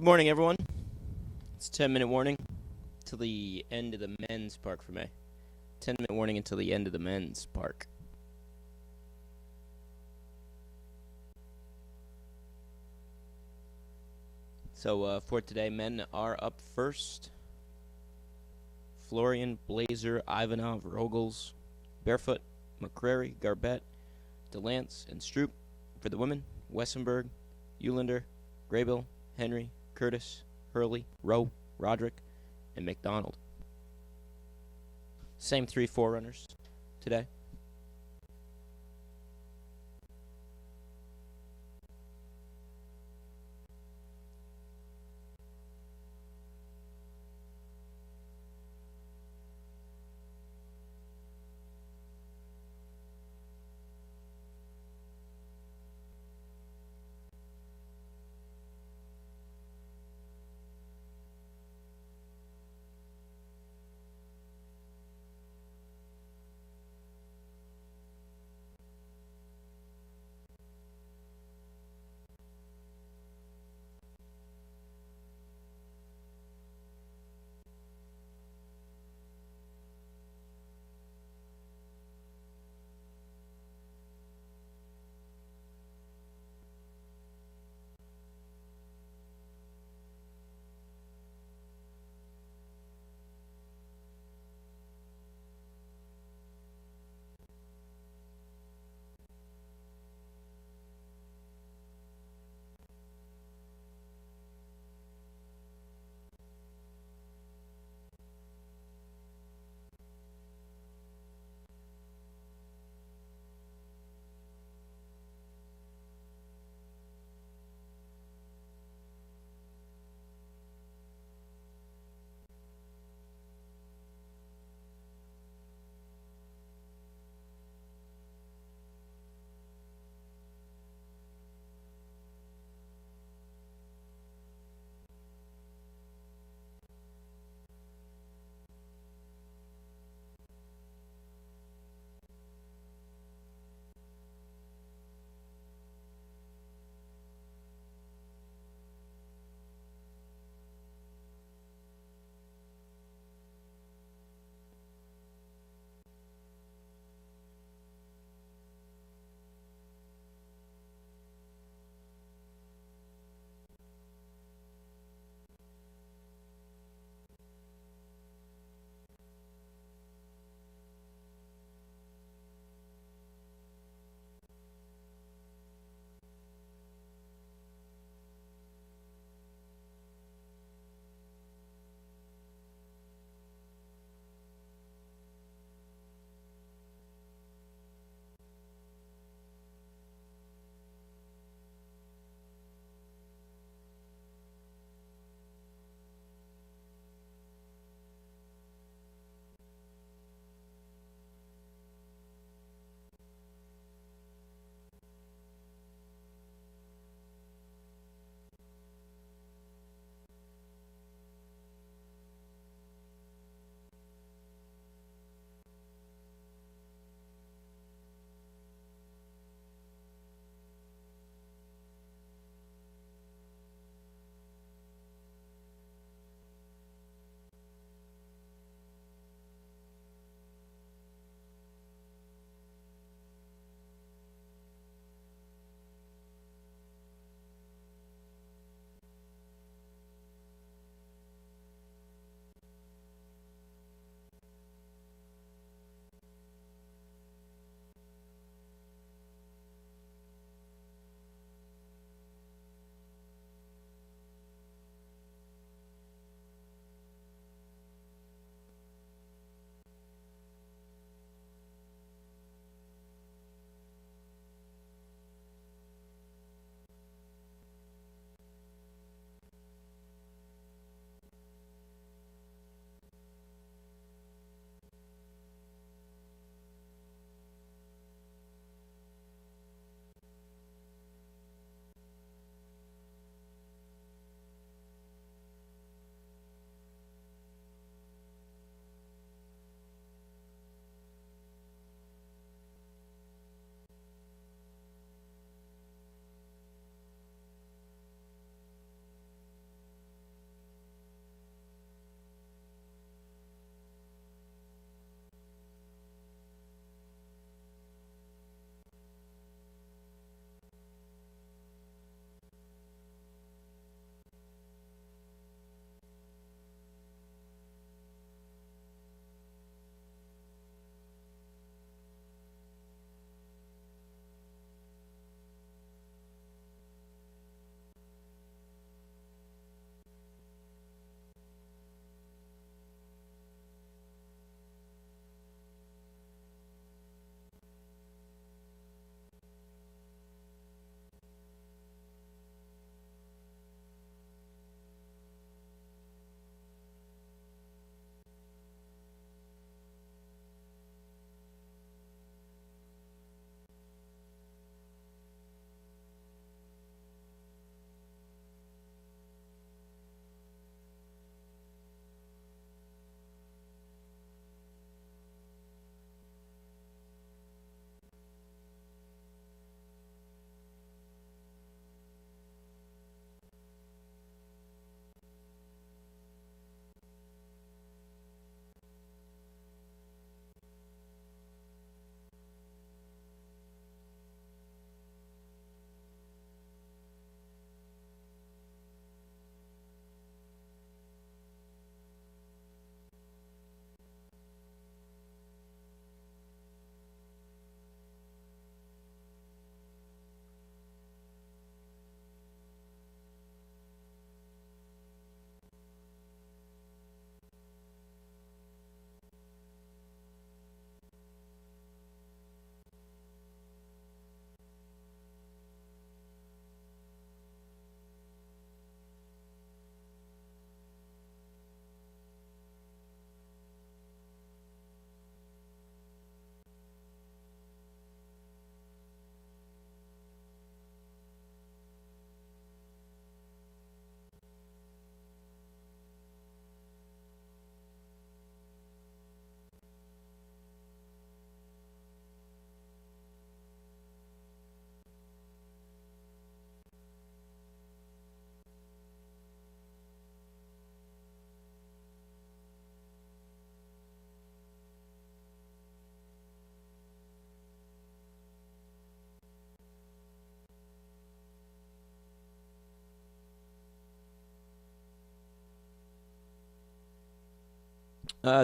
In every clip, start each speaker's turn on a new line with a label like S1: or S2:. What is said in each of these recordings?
S1: Morning, everyone. It's a 10-minute warning till the end of the men's park for me. 10-minute warning until the end of the men's park. So for today, men are up first. Florian, Blazer, Ivanov, Rogels, Barefoot, McCrary, Garbett, DeLance, and Stroop. For the women, Wessenberg, Eulander, Graybill, Henry, Curtis, Hurley, Rowe, Roderick, and McDonald. Same 3 forerunners today.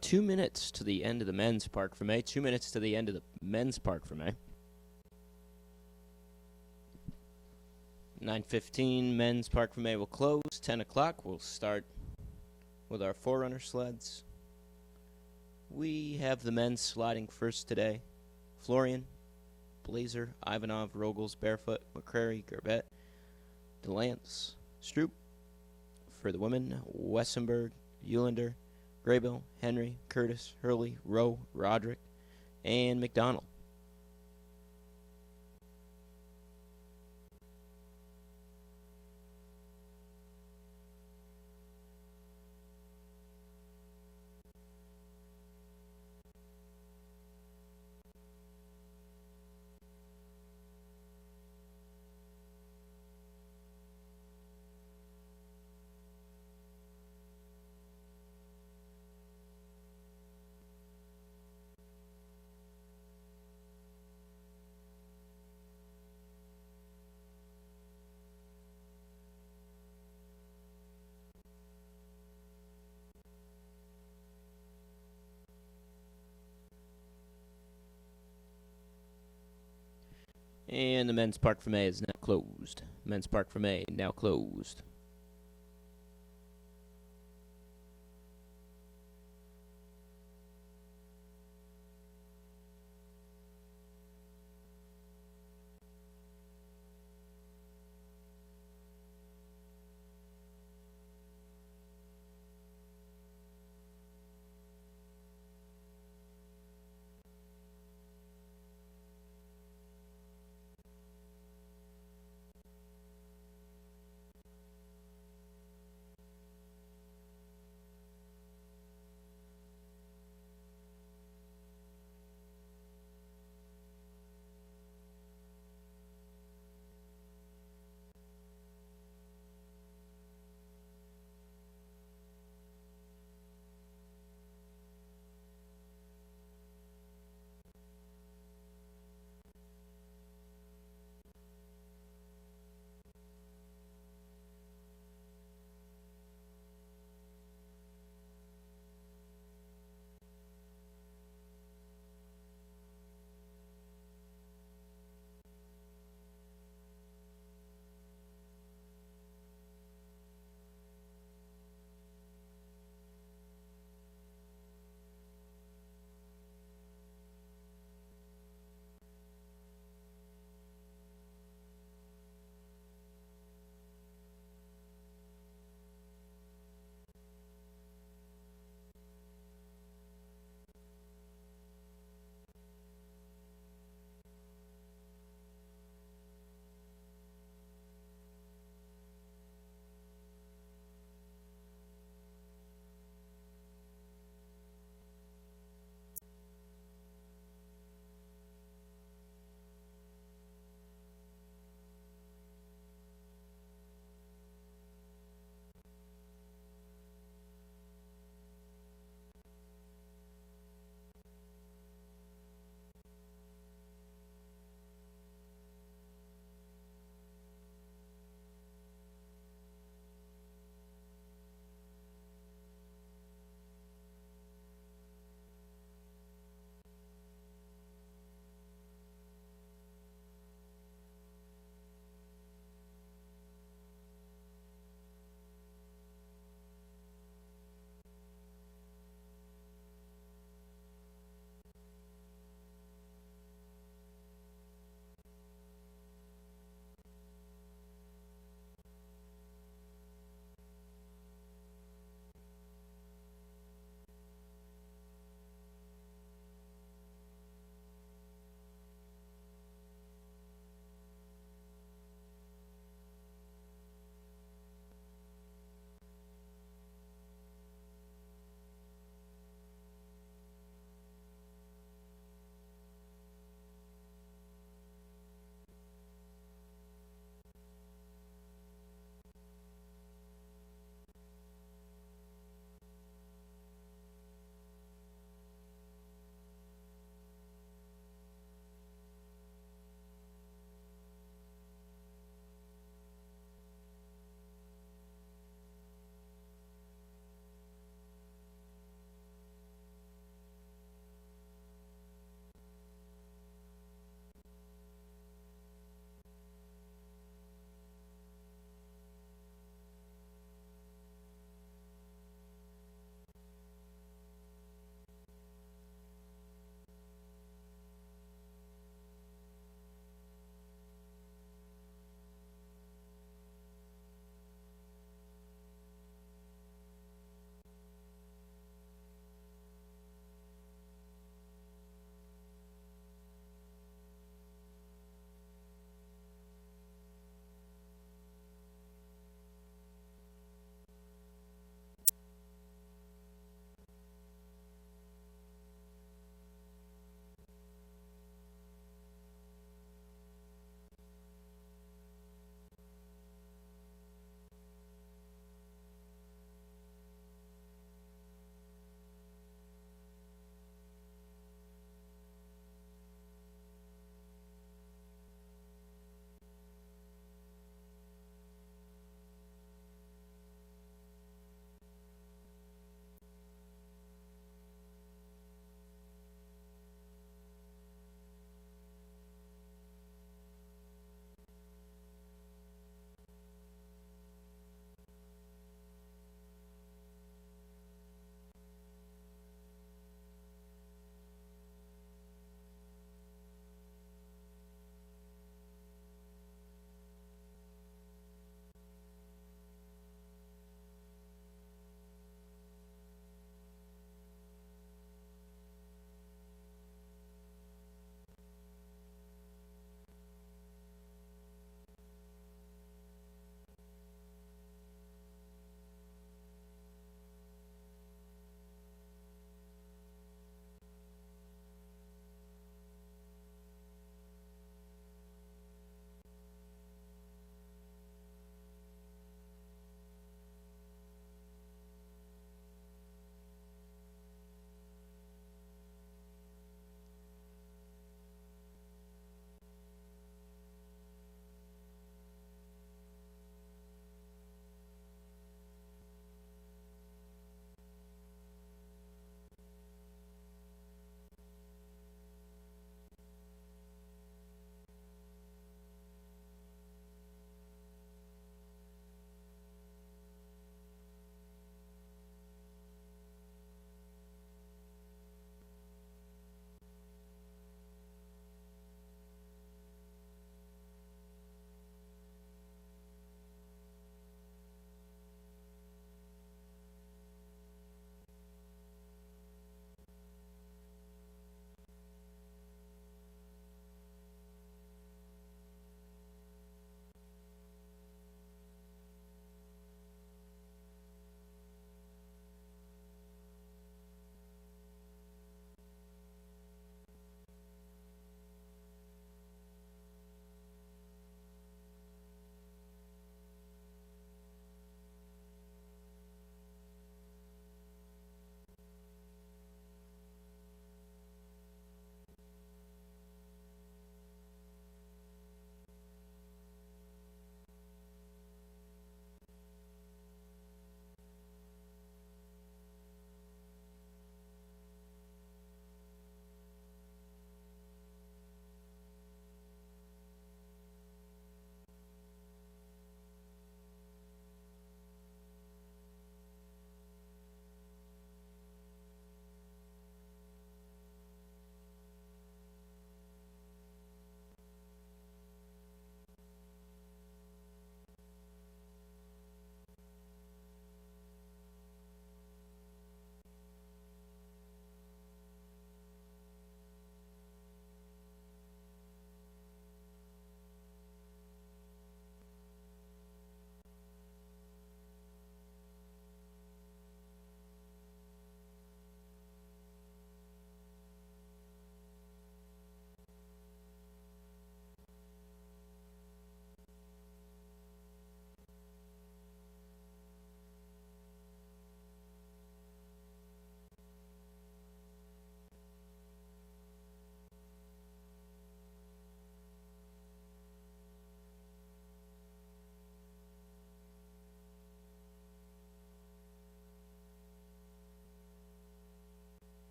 S1: 2 minutes to the end of the men's parc fermé. 2 minutes to the end of the men's parc fermé. 9:15 men's parc fermé will close. 10 o'clock we'll start with our forerunner sleds. We have the men sliding first today. Florian, Blazer, Ivanov, Rogels, Barefoot, McCrary, Garbett, DeLance, Stroop. For the women, Wessenberg, Eulander, Graybill, Henry, Curtis, Hurley, Rowe, Roderick, and McDonald. And the men's parc fermé is now closed. Men's parc fermé now closed.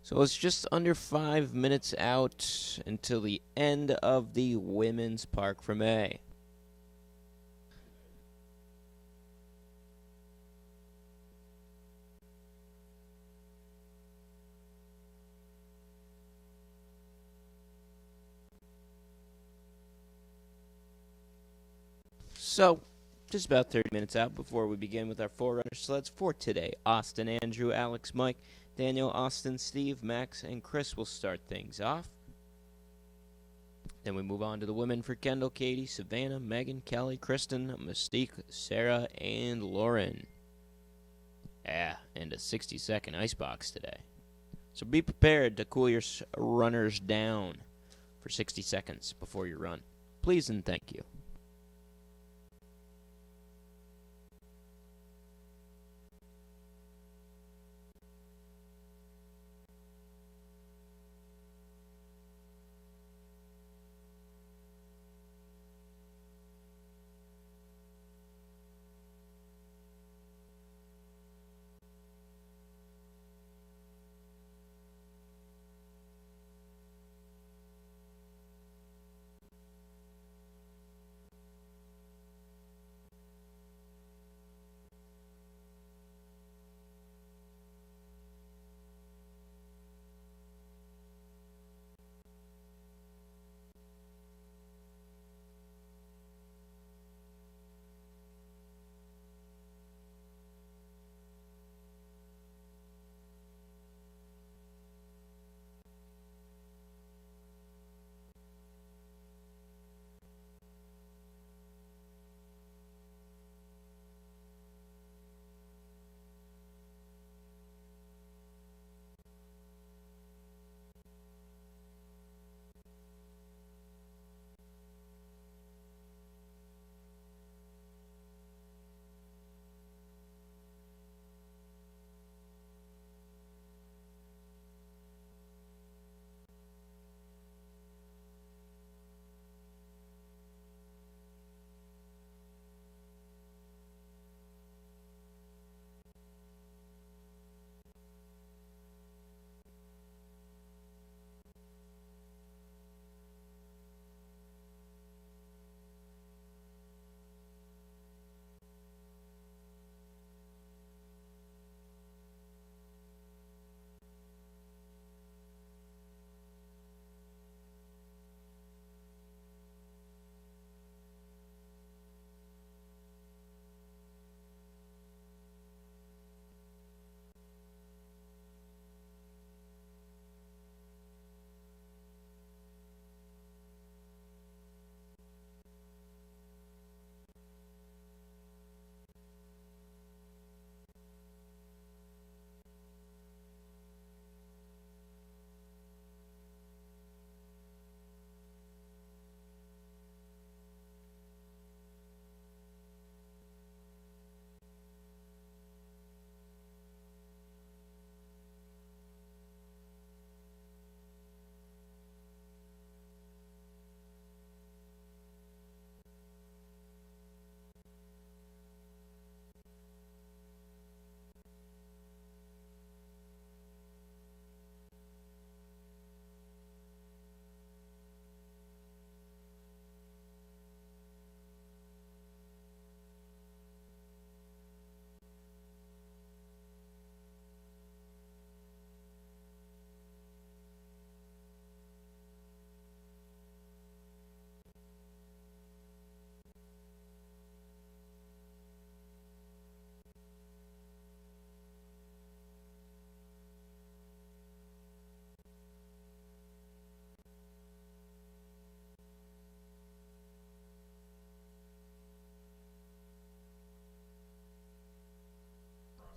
S1: So it's just under 5 minutes out until the end of the women's Park for May. So, just about 30 minutes out before we begin with our Forerunner sleds for today. Austin, Andrew, Alex, Mike, Daniel, Austin, Steve, Max, and Chris will start things off. Then we move on to the women for Kendall, Katie, Savannah, Megan, Kelly, Kristen, Mystique, Sarah, and Lauren. Yeah, and a 60-second icebox today. So be prepared to cool your runners down for 60 seconds before your run. Please and thank you.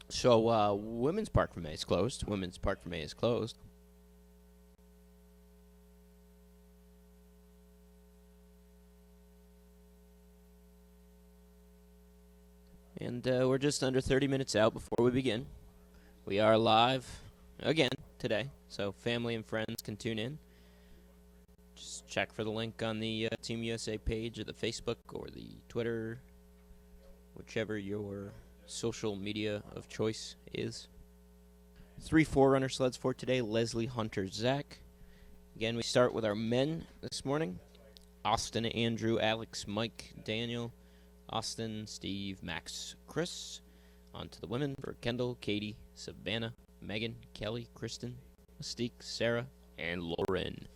S1: So, Women's Park for May is closed. Women's Park for May is closed. And we're just under 30 minutes out before we begin. We are live again today, so family and friends can tune in. Just check for the link on the Team USA page or the Facebook or the Twitter, whichever your social media of choice is. 3 4-runner sleds for today. Leslie, Hunter, Zach. Again, we start with our men this morning. Austin, Andrew, Alex, Mike, Daniel, Austin, Steve, Max, Chris. On to the women for Kendall, Katie, Savannah, Megan, Kelly, Kristen, Mystique, Sarah, and Lauren.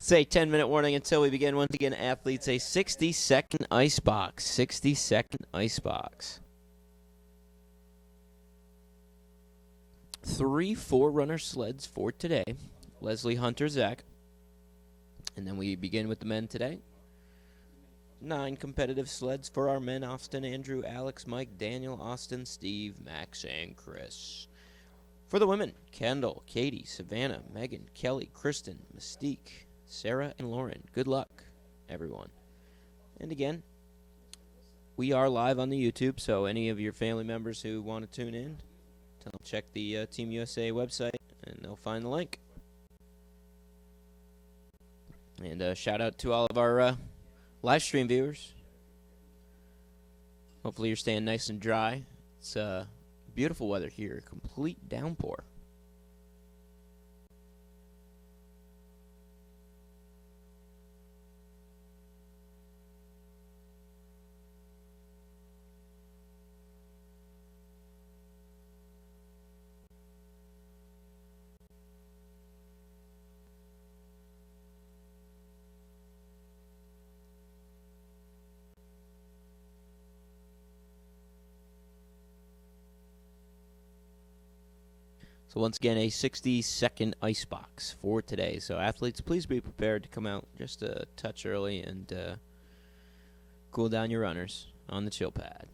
S1: Say 10-minute warning until we begin. Once again, athletes, a 60-second ice box. 60-second ice box. 3 4-runner sleds for today. Leslie, Hunter, Zach. And then we begin with the men today. 9 competitive sleds for our men: Austin, Andrew, Alex, Mike, Daniel, Austin, Steve, Max, and Chris. For the women: Kendall, Katie, Savannah, Megan, Kelly, Kristen, Mystique, Sarah, and Lauren. Good luck, everyone. And again, we are live on the YouTube, so any of your family members who want to tune in, tell them check the Team USA website, and they'll find the link. And shout out to all of our live stream viewers. Hopefully you're staying nice and dry. It's beautiful weather here, complete downpour. So once again, a 60-second ice box for today. So athletes, please be prepared to come out just a touch early and cool down your runners on the chill pad.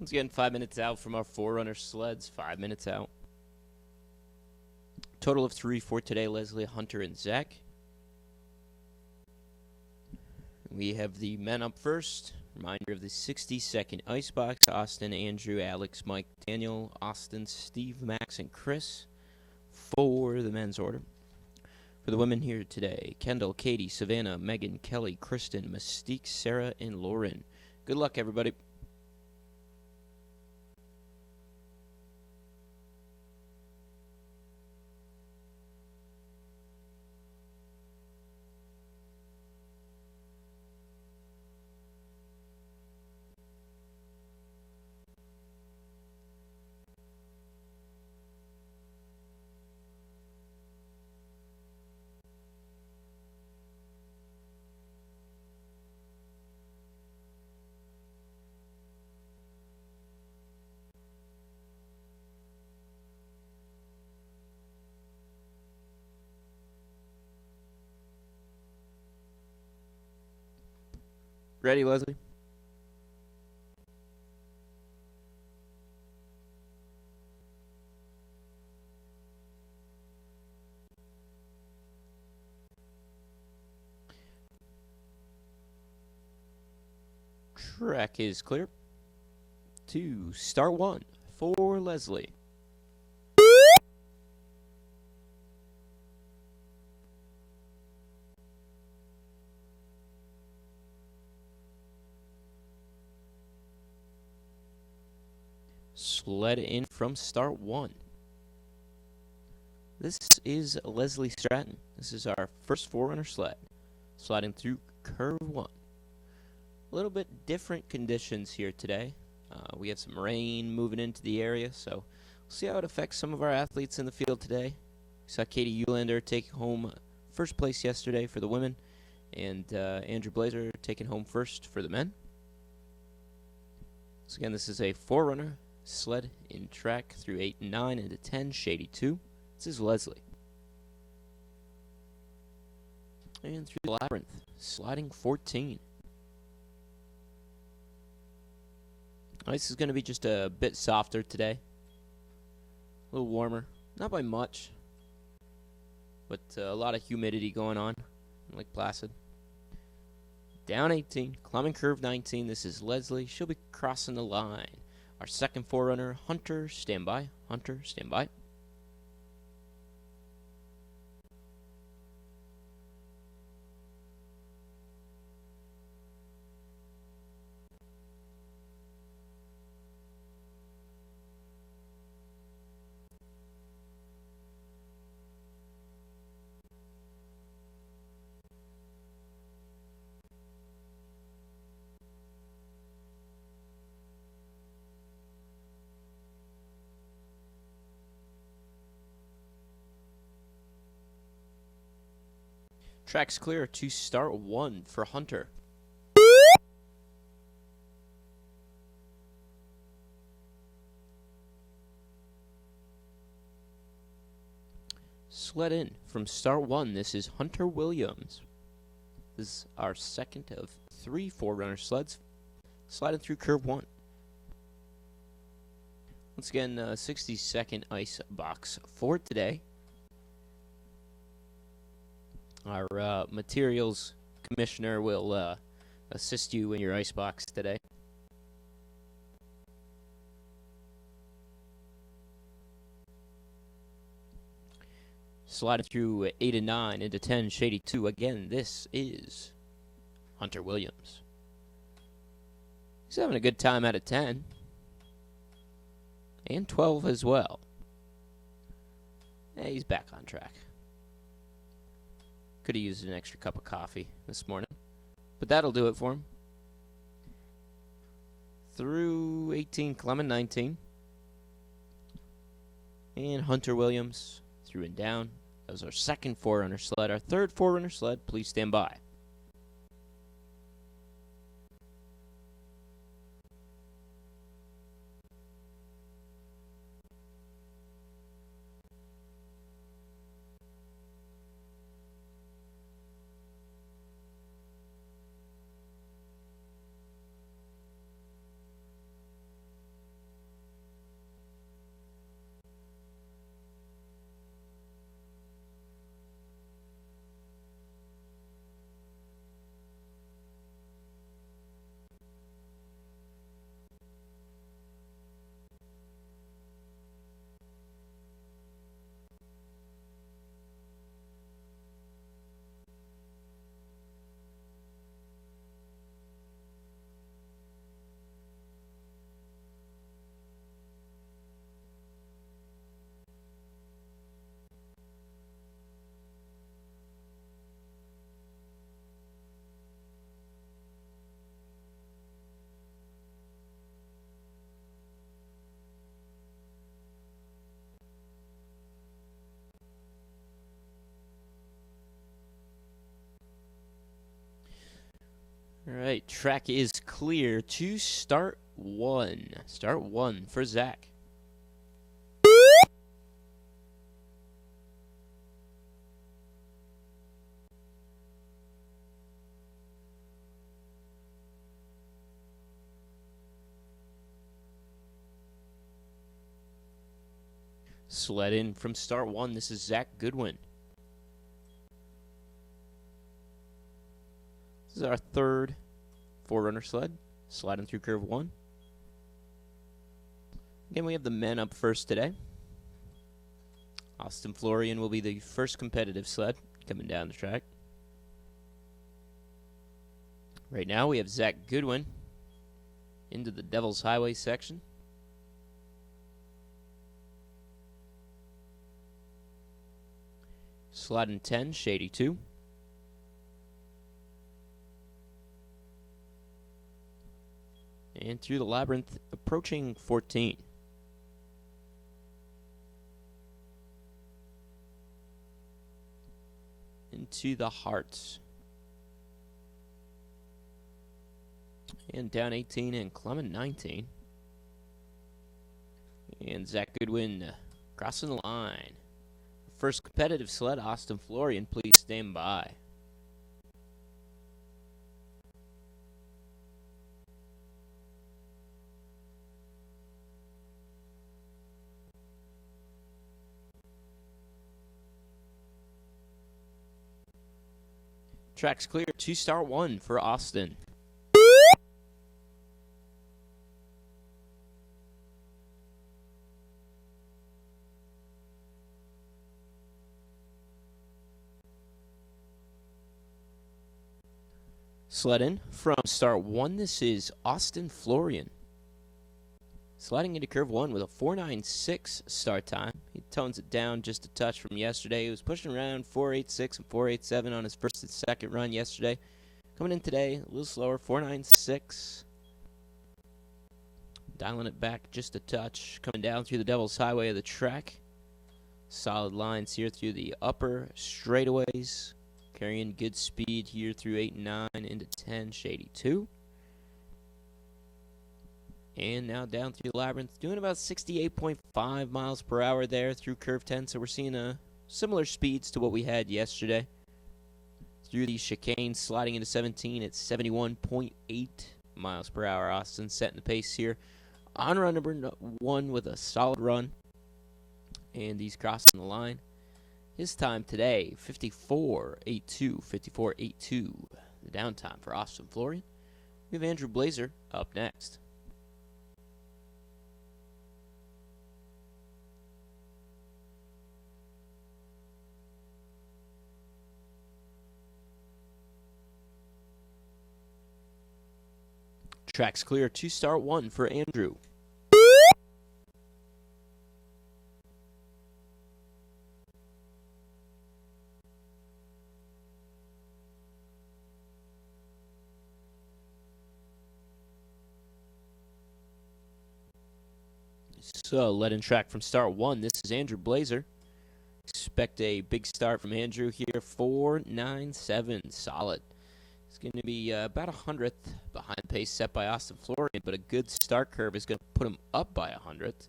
S1: Once again, 5 minutes out from our Forerunner sleds. 5 minutes out. Total of 3 for today, Leslie, Hunter, and Zach. We have the men up first. Reminder of the 60-second icebox. Austin, Andrew, Alex, Mike, Daniel, Austin, Steve, Max, and Chris for the men's order. For the women here today, Kendall, Katie, Savannah, Megan, Kelly, Kristen, Mystique, Sarah, and Lauren. Good luck, everybody. Ready, Leslie? Track is clear. To start 1 for Leslie. Sled in from start 1. This is Leslie Stratton. This is our first Forerunner sled. Sliding through curve 1. A little bit different conditions here today. We have some rain moving into the area, so we'll see how it affects some of our athletes in the field today. We saw Katie Eulander take home first place yesterday for the women, and Andrew Blazer taking home first for the men. So again, this is a Forerunner sled in track through 8 and 9 into 10, shady 2. This is Leslie. And through the labyrinth, sliding 14. Ice is going to be just a bit softer today. A little warmer. Not by much. But a lot of humidity going on in Lake Placid. Down 18. Climbing curve 19. This is Leslie. She'll be crossing the line. Our second Forerunner, Hunter, stand by. Hunter, stand by. Track's clear to start 1 for Hunter. Sled in from start 1. This is Hunter Williams. This is our second of 3 Forerunner sleds. Sliding through curve 1. Once again, 60-second ice box for today. Our materials commissioner will assist you in your icebox today. Sliding through 8 and 9 into 10, shady 2. Again, this is Hunter Williams. He's having a good time out of 10. And 12 as well. Yeah, he's back on track. Could have used an extra cup of coffee this morning. But that'll do it for him. Through 18, Clement 19. And Hunter Williams through and down. That was our second Forerunner sled. Our third Forerunner sled, please stand by. All right, track is clear to start one. Start one for Zach. Sled in from start one. This is Zach Goodwin. This is our third four-runner sled. Sliding through curve one. Again, we have the men up first today. Austin Florian will be the first competitive sled coming down the track. Right now we have Zach Goodwin into the Devil's Highway section. Sliding 10, Shady 2. And through the labyrinth, approaching 14. Into the hearts. And down 18 and climbing 19. And Zach Goodwin crossing the line. First competitive sled, Austin Florian, please stand by. Track's clear to start one for Austin. Sled in from start one. This is Austin Florian. Sliding into curve one with a 4.96 start time. He tones it down just a touch from yesterday. He was pushing around 4.86 and 4.87 on his first and second run yesterday. Coming in today, a little slower, 4.96. Dialing it back just a touch. Coming down through the Devil's Highway of the track. Solid lines here through the upper straightaways. Carrying good speed here through 8 and 9 into 10, Shady 2. And now down through the labyrinth, doing about 68.5 miles per hour there through curve 10. So we're seeing similar speeds to what we had yesterday. Through these chicanes, sliding into 17 at 71.8 miles per hour. Austin setting the pace here on run number 1 with a solid run. And he's crossing the line. His time today, 54.82, 54.82. The downtime for Austin Florian. We have Andrew Blazer up next. Track's clear to start one for Andrew. So, led in track from start one. This is Andrew Blazer. Expect a big start from Andrew here. 4.97, solid. It's going to be about 100th behind the pace set by Austin Florian, but a good start curve is going to put him up by 100th.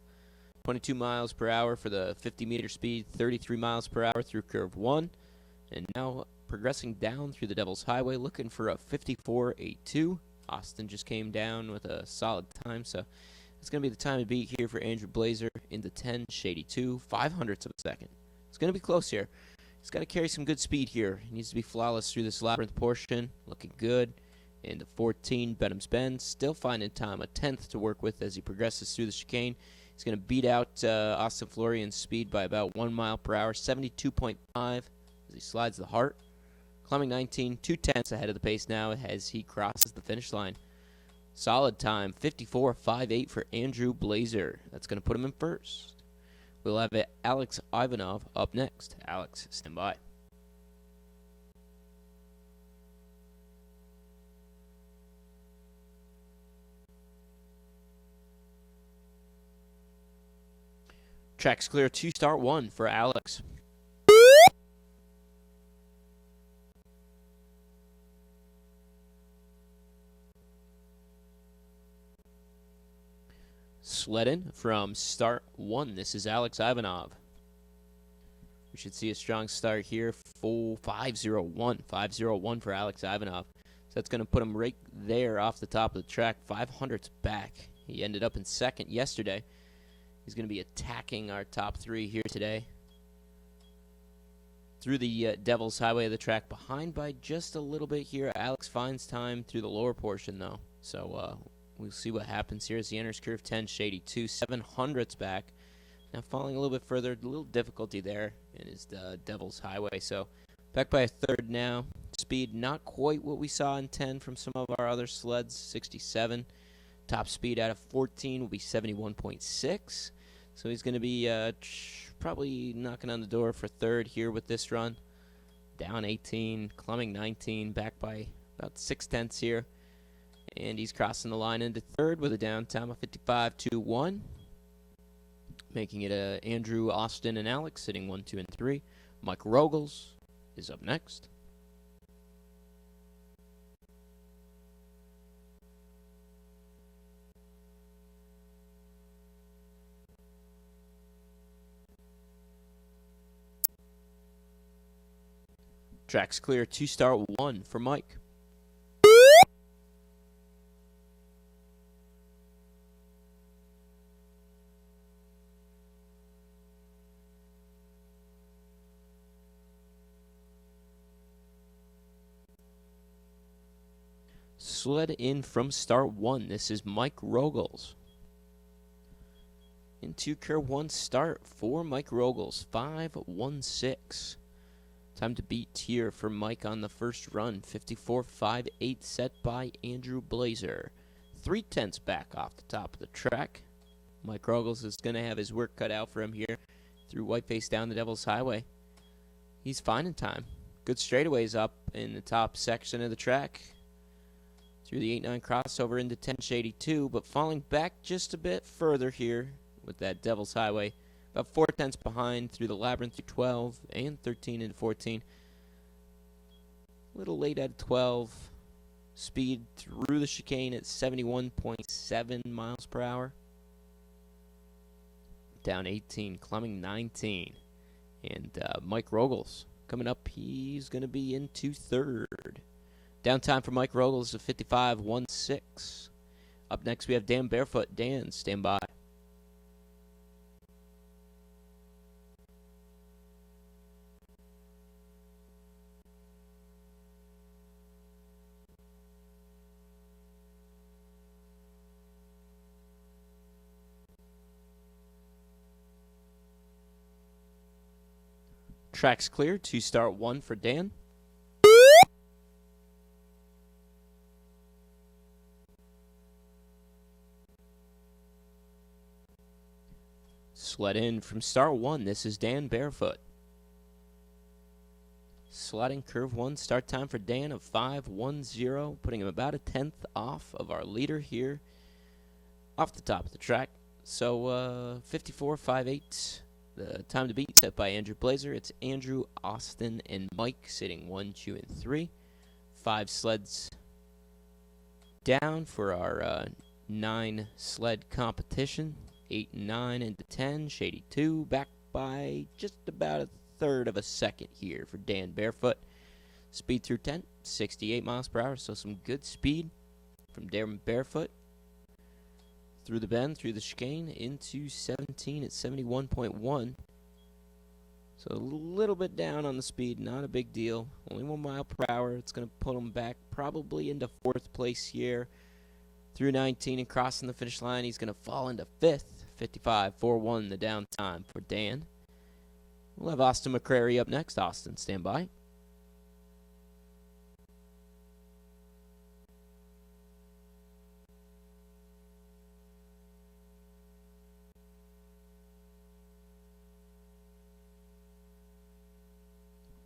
S1: 22 miles per hour for the 50-meter speed, 33 miles per hour through curve 1. And now progressing down through the Devil's Highway, looking for a 54.82. Austin just came down with a solid time, so it's going to be the time to beat here for Andrew Blazer into 10, Shady 2, 500ths of a second. It's going to be close here. He's got to carry some good speed here. He needs to be flawless through this labyrinth portion. Looking good. Into 14, Benham's Bend. Still finding time, a 10th to work with as he progresses through the chicane. He's going to beat out Austin Florian's speed by about 1 mile per hour, 72.5 as he slides the heart. Climbing 19, 2/10 ahead of the pace now as he crosses the finish line. Solid time, 54.58 for Andrew Blazer. That's going to put him in first. We'll have Alex Ivanov up next. Alex, stand by. Track's clear to start one for Alex. Sled in from start 1. This is Alex Ivanov. We should see a strong start here. 501. 501 for Alex Ivanov. So that's going to put him right there off the top of the track. 500's back. He ended up in second yesterday. He's going to be attacking our top 3 here today. Through the Devil's Highway of the track. Behind by just a little bit here. Alex finds time through the lower portion, though. So we'll see what happens here as he enters curve 10, shady 2. 700's back. Now falling a little bit further. A little difficulty there in his Devil's Highway. So back by a third now. Speed not quite what we saw in 10 from some of our other sleds. 67. Top speed out of 14 will be 71.6. So he's going to be probably knocking on the door for third here with this run. Down 18, climbing 19, back by about 0.6 here. And he's crossing the line into third with a down time of 55.21. Making it Andrew, Austin, and Alex sitting 1, 2, and 3. Mike Rogels is up next. Track's clear to start 1 for Mike. Sled in from start 1. This is Mike Rogels. Into curve 1 start for Mike Rogels. 5.16. Time to beat here for Mike on the first run. 54.58 set by Andrew Blazer. 0.3 back off the top of the track. Mike Rogels is going to have his work cut out for him here through Whiteface down the Devil's Highway. He's fine in time. Good straightaways up in the top section of the track. Through the 8-9 crossover into 10 shady 2, but falling back just a bit further here with that Devil's Highway. About 0.4 behind through the Labyrinth through 12 and 13 and 14. A little late at 12. Speed through the chicane at 71.7 miles per hour. Down 18, climbing 19. And Mike Rogels coming up. He's going to be into third. Downtime for Mike Rogels of 55.16. Up next we have Dan Barefoot. Dan, stand by. Track's clear to start 1 for Dan. Sled in from start 1. This is Dan Barefoot. Sliding curve 1. Start time for Dan of 5.10, putting him about 1/10 off of our leader here off the top of the track. So 54.58. The time to beat set by Andrew Blazer. It's Andrew, Austin, and Mike sitting 1, 2, and 3. 5 sleds down for our 9 sled competition. 8 and 9 into 10. Shady 2 back by just about 1/3 of a second here for Dan Barefoot. Speed through 10, 68 miles per hour. So some good speed from Dan Barefoot. Through the bend, through the chicane, into 17 at 71.1. So a little bit down on the speed, not a big deal. Only 1 mile per hour. It's going to put him back probably into 4th place here. Through 19 and crossing the finish line, he's going to fall into 5th. 55.41 the downtime for Dan. We'll have Austin McCrary up next. Austin, stand by.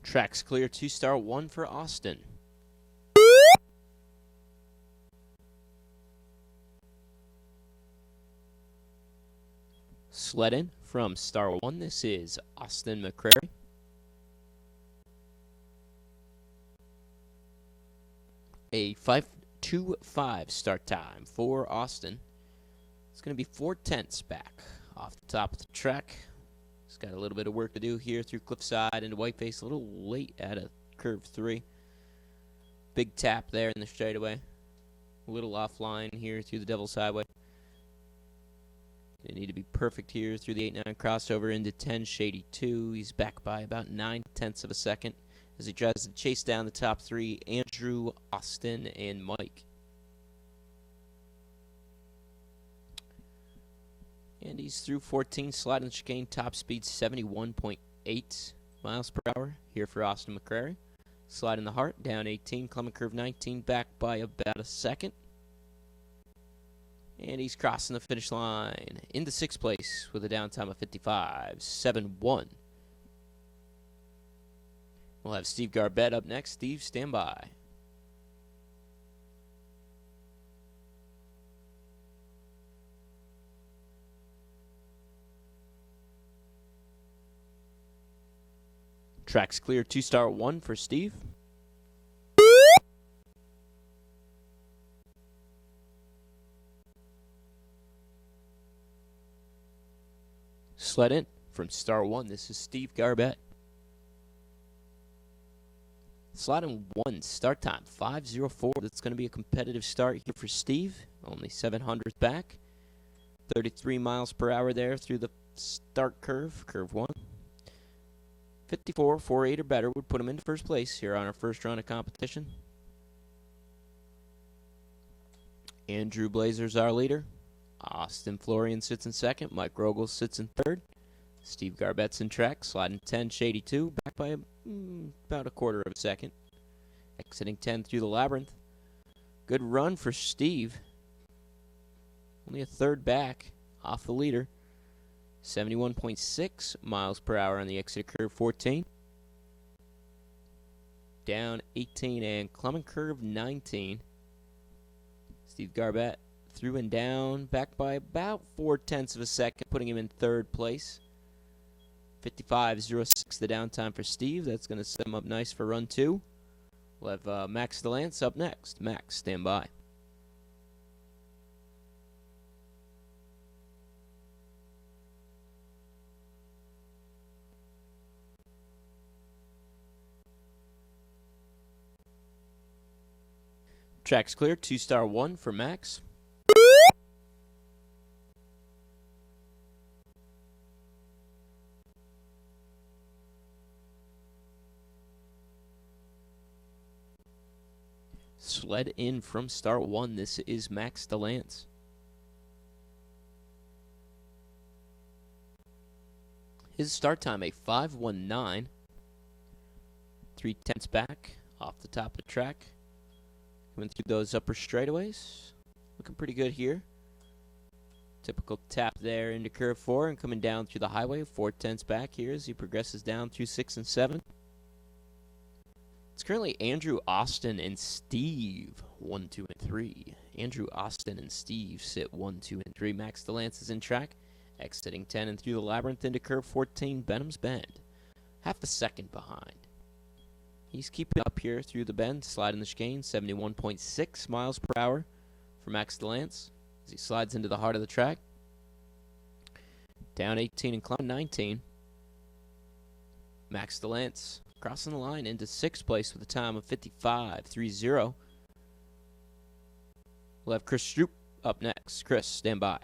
S1: Track's clear to start 1 for Austin. Sled in from start 1. This is Austin McCrary. A 5.25 start time for Austin. It's going to be 4/10 back off the top of the track. He's got a little bit of work to do here through Cliffside into Whiteface. A little late at a curve 3. Big tap there in the straightaway. A little offline here through the Devil's Highway. They need to be perfect here through the 8-9 crossover into 10 Shady 2. He's back by about 9/10 of a second as he tries to chase down the top 3, Andrew, Austin, and Mike. And he's through 14, sliding the chicane, top speed 71.8 miles per hour here for Austin McCrary. Sliding the heart, down 18, Clement curve 19, back by about a second. And he's crossing the finish line into 6th place with a downtime of 55.71. We'll have Steve Garbett up next. Steve, stand by. Track's clear, 2-star 1 for Steve. Sled in from star 1. This is Steve Garbett. Sliding 1, start time 5:04. That's going to be a competitive start here for Steve. Only 700 back. 33 miles per hour there through the start curve, curve 1. 54.48 or better would put him into first place here on our first round of competition. Andrew Blazer's our leader. Austin Florian sits in second. Mike Rogels sits in third. Steve Garbett's in track, sliding 10 Shady 2, back by about a quarter of a second. Exiting 10 through the labyrinth. Good run for Steve. Only a third back off the leader. 71.6 miles per hour on the exit curve 14. Down 18 and Clement curve 19. Steve Garbett through and down, back by about 4/10 of a second, putting him in third place. 55.06 the downtime for Steve. That's going to set him up nice for run 2. We'll have Max DeLance up next. Max, stand by. Track's clear, 2-star 1 for Max. Sled in from start 1. This is Max DeLance. His start time a 5:19. 3/10 back off the top of the track. Coming through those upper straightaways. Looking pretty good here. Typical tap there into curve 4 and coming down through the highway. 4/10 back here as he progresses down through 6 and 7. It's currently Andrew, Austin, and Steve 1, 2, and 3. Andrew, Austin, and Steve sit 1, 2, and 3. Max DeLance is in track, exiting 10 and through the labyrinth into curve 14, Benham's Bend. Half a second behind. He's keeping up here through the bend, sliding the chicane, 71.6 miles per hour for Max DeLance as he slides into the heart of the track. Down 18 and Clement 19. Max DeLance crossing the line into 6th place with a time of 55.30. We'll have Chris Stroop up next. Chris, stand by.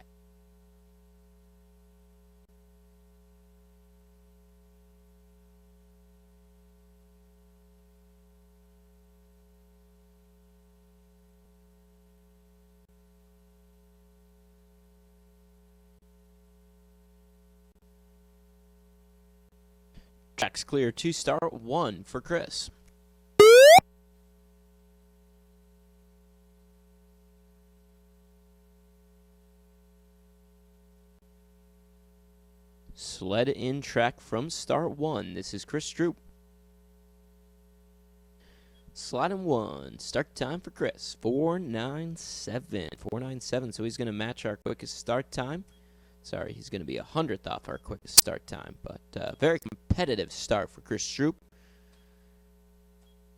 S1: Track's clear, 2-star 1 for Chris. Sled in track from start 1. This is Chris Stroop. Sliding 1. Start time for Chris. 4:97. 4:97. So he's going to match our quickest start time. Sorry, he's going to be 100th off our quickest start time. But very competitive start for Chris Stroop.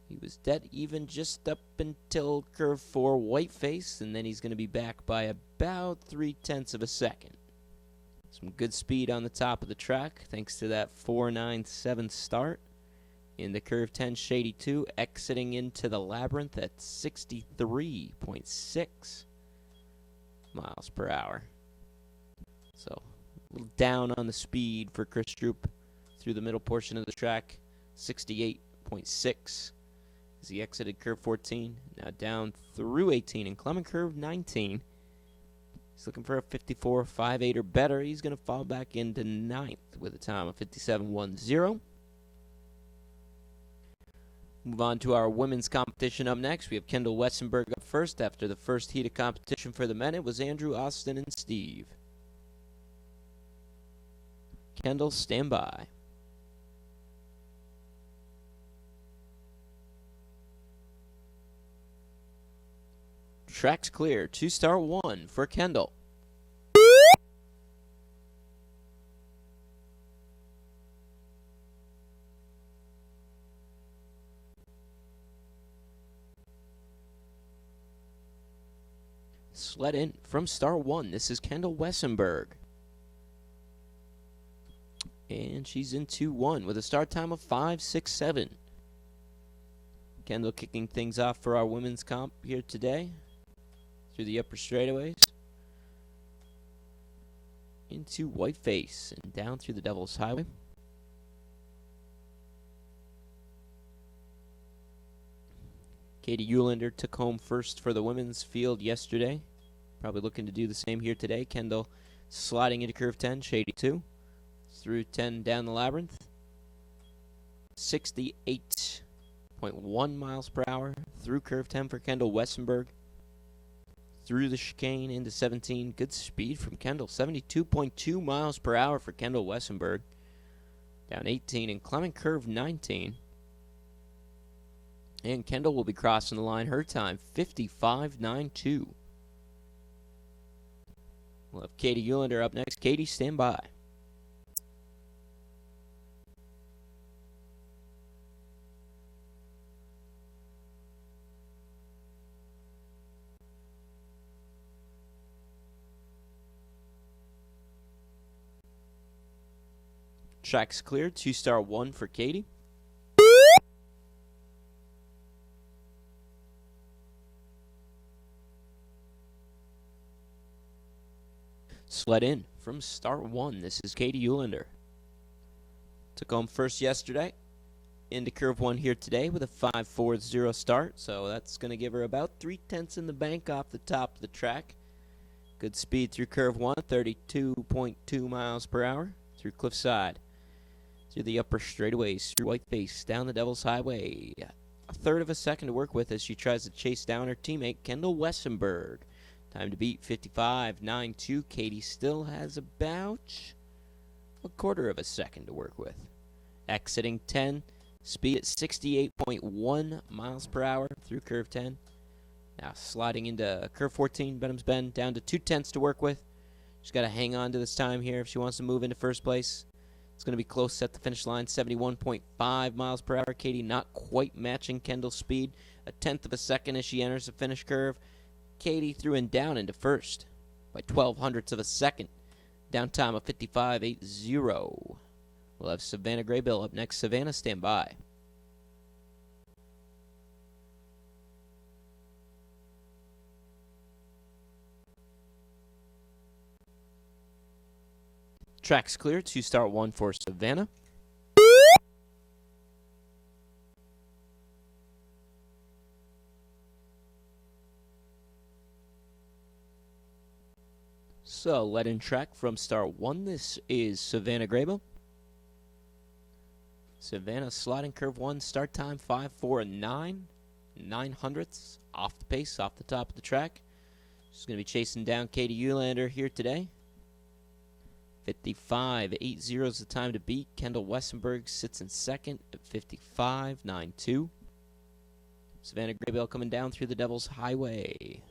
S1: He was dead even just up until curve 4, Whiteface, and then he's going to be back by about 0.3 of a second. Some good speed on the top of the track thanks to that 4.97 start. In the curve 10, Shady 2, exiting into the labyrinth at 63.6 miles per hour. So, a little down on the speed for Chris Stroop through the middle portion of the track, 68.6 as he exited curve 14. Now down through 18 and Clement curve 19. He's looking for a 54.58 or better. He's going to fall back into 9th with a time of 57.10. Move on to our women's competition up next. We have Kendall Wessenberg up first. After the first heat of competition for the men, it was Andrew, Austin, and Steve. Kendall, stand by. Track's clear. 2-star 1 for Kendall. Sled in from star 1. This is Kendall Wessenberg. And she's in 2-1 with a start time of 5.67. Kendall kicking things off for our women's comp here today. Through the upper straightaways. Into Whiteface and down through the Devil's Highway. Katie Eulander took home first for the women's field yesterday. Probably looking to do the same here today. Kendall sliding into curve 10, Shady 2. Through 10 down the labyrinth. 68.1 miles per hour through curve 10 for Kendall Wessenberg. Through the chicane into 17. Good speed from Kendall. 72.2 miles per hour for Kendall Wessenberg. Down 18 and Clement curve 19. And Kendall will be crossing the line. Her time, 55.92. We'll have Katie Eulander up next. Katie, stand by. Track's clear. 2-star 1 for Katie. Sled in from start 1. This is Katie Eulander. Took home first yesterday. Into curve 1 here today with a 5.40 start. So that's going to give her about 0.3 in the bank off the top of the track. Good speed through curve 1. 32.2 miles per hour through Cliffside. Through the upper straightaways. Through Whiteface. Down the Devil's Highway. A third of a second to work with as she tries to chase down her teammate Kendall Wessenberg. Time to beat 55.92. Katie still has about a quarter of a second to work with. Exiting 10. Speed at 68.1 miles per hour through curve 10. Now sliding into curve 14, Benham's Bend, down to 0.2 to work with. She's got to hang on to this time here if she wants to move into first place. It's going to be close at the finish line, 71.5 miles per hour. Katie not quite matching Kendall's speed. A 1/10 of a second as she enters the finish curve. Katie threw and down into first by 0.12 of a second. Down time of 55.80. We'll have Savannah Graybill up next. Savannah, stand by. Track's clear. 2-star 1 for Savannah. So, let in track from star 1. This is Savannah Graybill. Savannah sliding curve 1. Start time 5.49. 9/100ths off the pace, off the top of the track. She's going to be chasing down Katie Eulander here today. 55.80 is the time to beat. Kendall Wessenberg sits in second at 55.92. Savannah Graybill coming down through the Devil's Highway.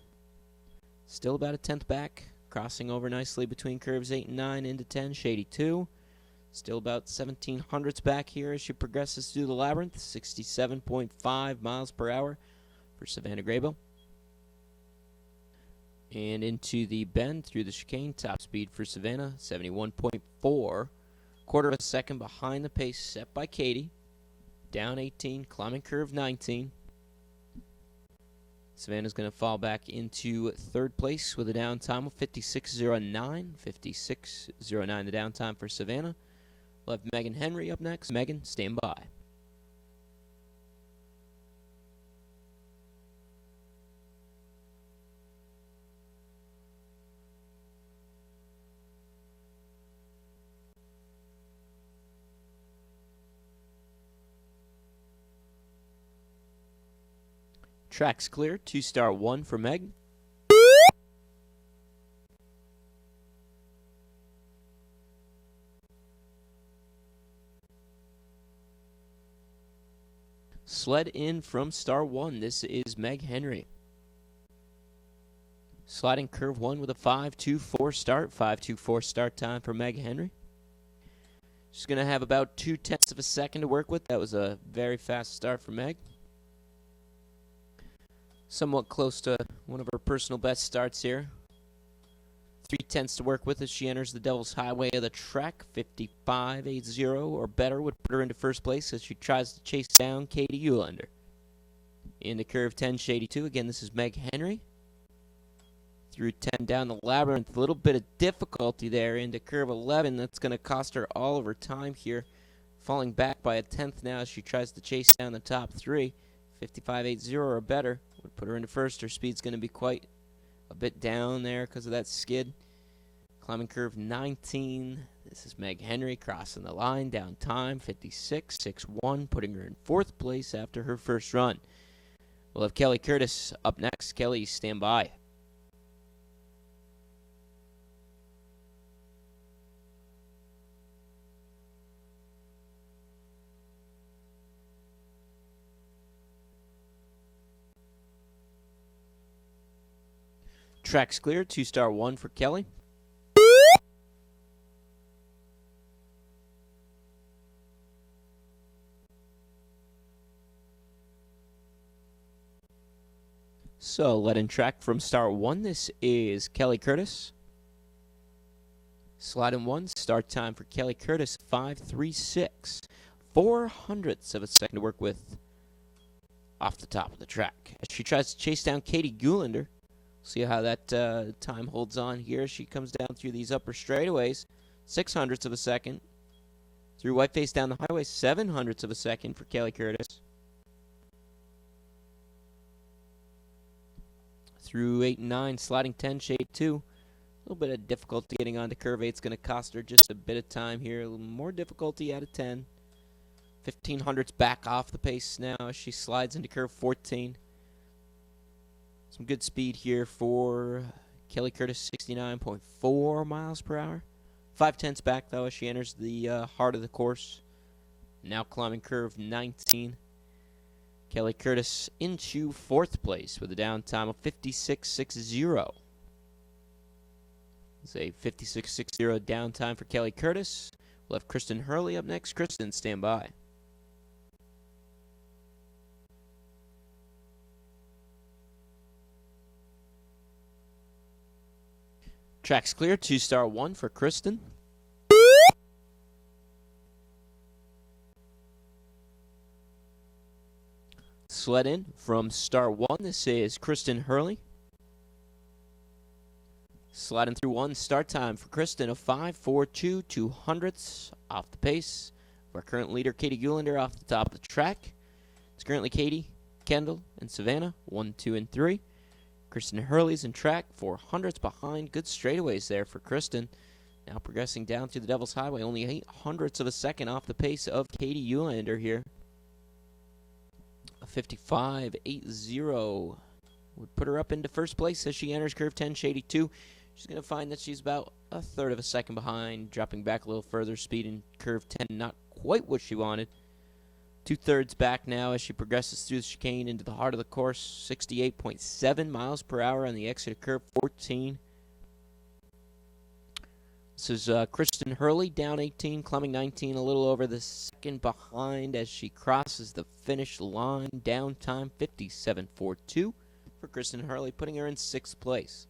S1: Still about a 1/10 back. Crossing over nicely between curves 8 and 9 into 10. Shady 2. Still about 1700s back here as she progresses through the labyrinth. 67.5 miles per hour for Savannah Graybill. And into the bend through the chicane. Top speed for Savannah, 71.4. Quarter of a second behind the pace set by Katie. Down 18, climbing curve 19. Savannah's going to fall back into third place with a down time of 56.09. 56.09 the down time for Savannah. We'll have Megan Henry up next. Megan, stand by. Track's clear. 2-star 1 for Meg. Sled in from star 1. This is Meg Henry. Sliding curve 1 with a 5.24 start. 5.24 start time for Meg Henry. She's going to have about 0.2 of a second to work with. That was a very fast start for Meg. Somewhat close to one of her personal best starts here. 0.3 to work with as she enters the Devil's Highway of the track. 55.80 or better would put her into first place as she tries to chase down Katie Eulander. Into curve 10, shady 2. Again, this is Meg Henry. Through 10 down the labyrinth. A little bit of difficulty there into curve 11. That's going to cost her all of her time here. Falling back by 1/10 now as she tries to chase down the top 3. 55.80 or better would put her into first. Her speed's going to be quite a bit down there because of that skid. Climbing curve 19. This is Meg Henry crossing the line. Down time 56.61, putting her in fourth place after her first run. We'll have Kelly Curtis up next. Kelly, stand by. Track's clear. 2-star 1 for Kelly. So, let in track from star 1. This is Kelly Curtis. Slide in 1. Start time for Kelly Curtis, 5.36. 0.04 of a second to work with off the top of the track. As she tries to chase down Katie Eulander. See how that time holds on here. She comes down through these upper straightaways. 0.06 of a second. Through Whiteface down the highway. 0.07 of a second for Kelly Curtis. Through 8 and 9. Sliding 10, shade 2. A little bit of difficulty getting onto curve 8. It's going to cost her just a bit of time here. A little more difficulty out of 10. 1,500's back off the pace now as she slides into curve 14. Some good speed here for Kelly Curtis, 69.4 miles per hour. 0.5 back, though, as she enters the heart of the course. Now climbing curve 19. Kelly Curtis into fourth place with a down time of 56.60. It's a 56.60 down time for Kelly Curtis. We'll have Kristen Hurley up next. Kristen, stand by. Track's clear. 2-star 1 for Kristen. Sled in from star 1. This is Kristen Hurley. Sliding through 1. Start time for Kristen of 5.42 200ths off the pace. Our current leader, Katie Eulander, off the top of the track. It's currently Katie, Kendall, and Savannah, 1, 2, and 3. Kristen Hurley's in track, 400ths behind. Good straightaways there for Kristen. Now progressing down through the Devil's Highway, only 0.08 of a second off the pace of Katie Eulander here. A 55.80 would put her up into first place as she enters curve 10, shady 2. She's going to find that she's about 1/3 of a second behind, dropping back a little further. Speed in curve 10, not quite what she wanted. 2/3 back now as she progresses through the chicane into the heart of the course. 68.7 miles per hour on the exit of curve 14. This is Kristen Hurley down 18, climbing 19, a little over the second behind as she crosses the finish line. Down time 57.42 for Kristen Hurley, putting her in 6th place.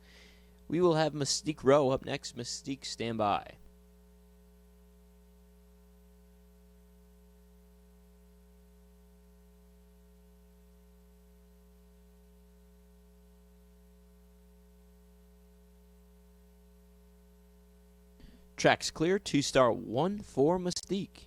S1: We will have Mystique Rowe up next. Mystique, stand by. Track's clear. 2-star 1 for Mystique.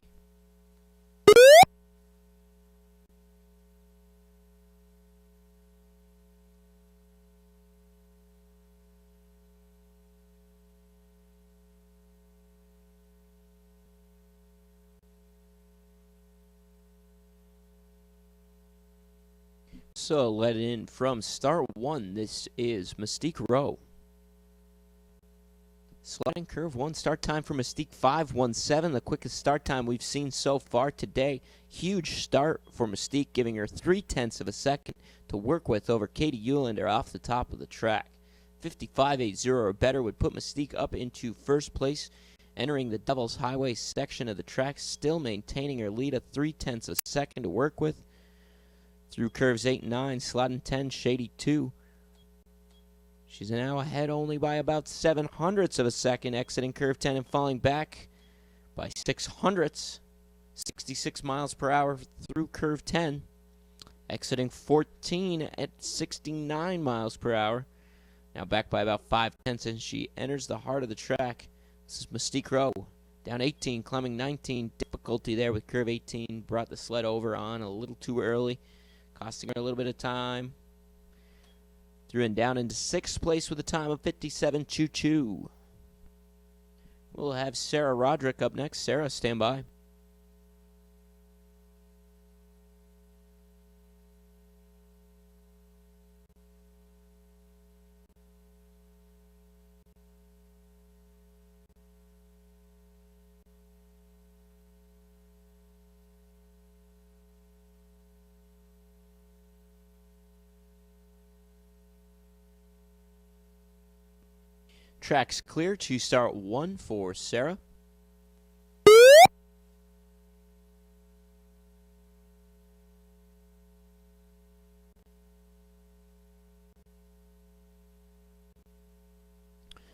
S1: So let in from start 1. This is Mystique Rowe. Sliding curve 1, start time for Mystique 5:17, the quickest start time we've seen so far today. Huge start for Mystique, giving her 0.3 of a second to work with over Katie Eulander off the top of the track. 55.80 or better would put Mystique up into first place, entering the Devil's Highway section of the track, still maintaining her lead of 0.3 of a second to work with. Through curves 8 and 9, sliding 10, shady 2. She's now ahead only by about 0.07 of a second, exiting curve 10 and falling back by 0.06, 66 miles per hour through curve 10, exiting 14 at 69 miles per hour. Now back by about 0.5 as she enters the heart of the track. This is Mystique Rowe, down 18, climbing 19. Difficulty there with curve 18, brought the sled over on a little too early, costing her a little bit of time. Through and down into 6th place with a time of 57.22. We'll have Sarah Roderick up next. Sarah, stand by. Track's clear to start 1 for Sarah.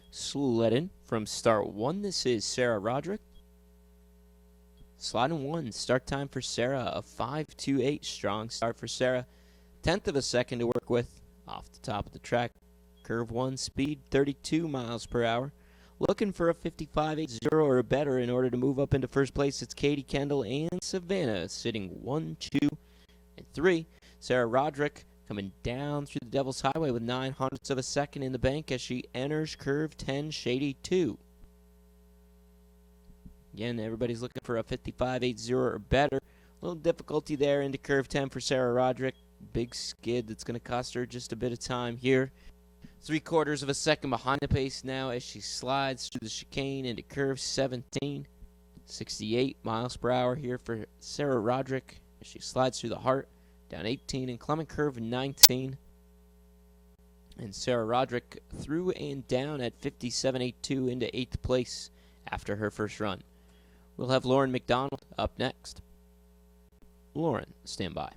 S1: Sled in from start 1. This is Sarah Roderick. Sliding 1. Start time for Sarah of 5:28. Strong start for Sarah. 0.1 of a second to work with off the top of the track. Curve 1, speed 32 miles per hour. Looking for a 55.80 or better in order to move up into first place. It's Katie Kendall and Savannah sitting 1, 2, and 3. Sarah Roderick coming down through the Devil's Highway with 0.09 of a second in the bank as she enters curve 10, shady 2. Again, everybody's looking for a 55.80 or better. A little difficulty there into curve 10 for Sarah Roderick. Big skid that's going to cost her just a bit of time here. 0.75 of a second behind the pace now as she slides through the chicane into curve 17. 68 miles per hour here for Sarah Roderick as she slides through the heart. Down 18 and climbing curve 19. And Sarah Roderick through and down at 57.82 into 8th place after her first run. We'll have Lauren McDonald up next. Lauren, stand by.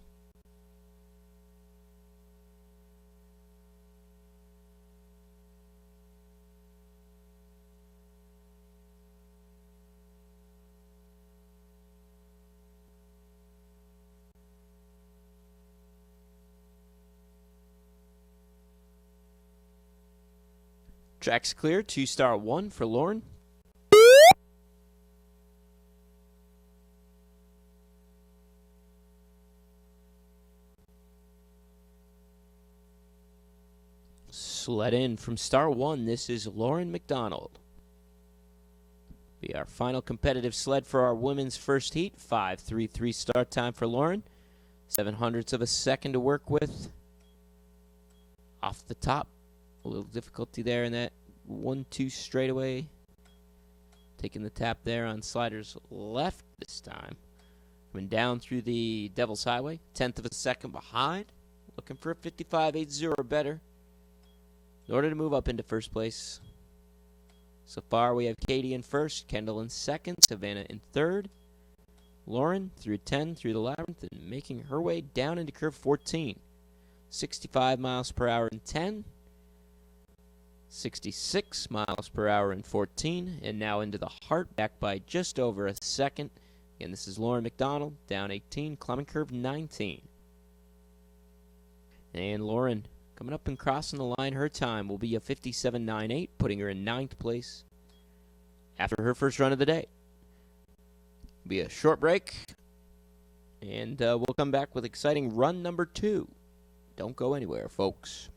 S1: Track's clear. 2-star 1 for Lauren. Sled in from star 1. This is Lauren McDonald. Be our final competitive sled for our women's first heat. 5:33 start time for Lauren. 0.07 of a second to work with. Off the top. A little difficulty there in that 1-2 straightaway. Taking the tap there on sliders left this time. Coming down through the Devil's Highway. 0.1 of a second behind. Looking for a 55.80 or better in order to move up into first place. So far, we have Katie in first, Kendall in second, Savannah in third, Lauren through 10 through the labyrinth and making her way down into curve 14. 65 miles per hour in 10, 66 miles per hour in 14, and now into the heart, back by just over a second. Again, this is Lauren McDonald, down 18, climbing curve 19. And Lauren coming up and crossing the line. Her time will be a 57.98, putting her in 9th place after her first run of the day. Be a short break, and we'll come back with exciting run number 2. Don't go anywhere, folks.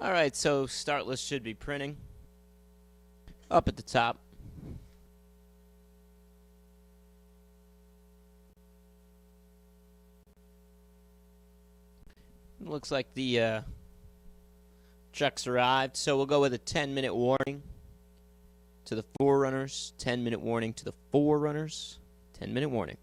S1: Alright, so start list should be printing. Up at the top. Looks like the truck's arrived, so we'll go with a 10-minute warning to the forerunners, 10-minute warning to the forerunners, 10-minute warning.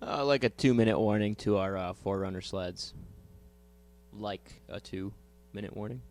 S1: Like a 2-minute warning to our Forerunner sleds. Like a 2-minute warning.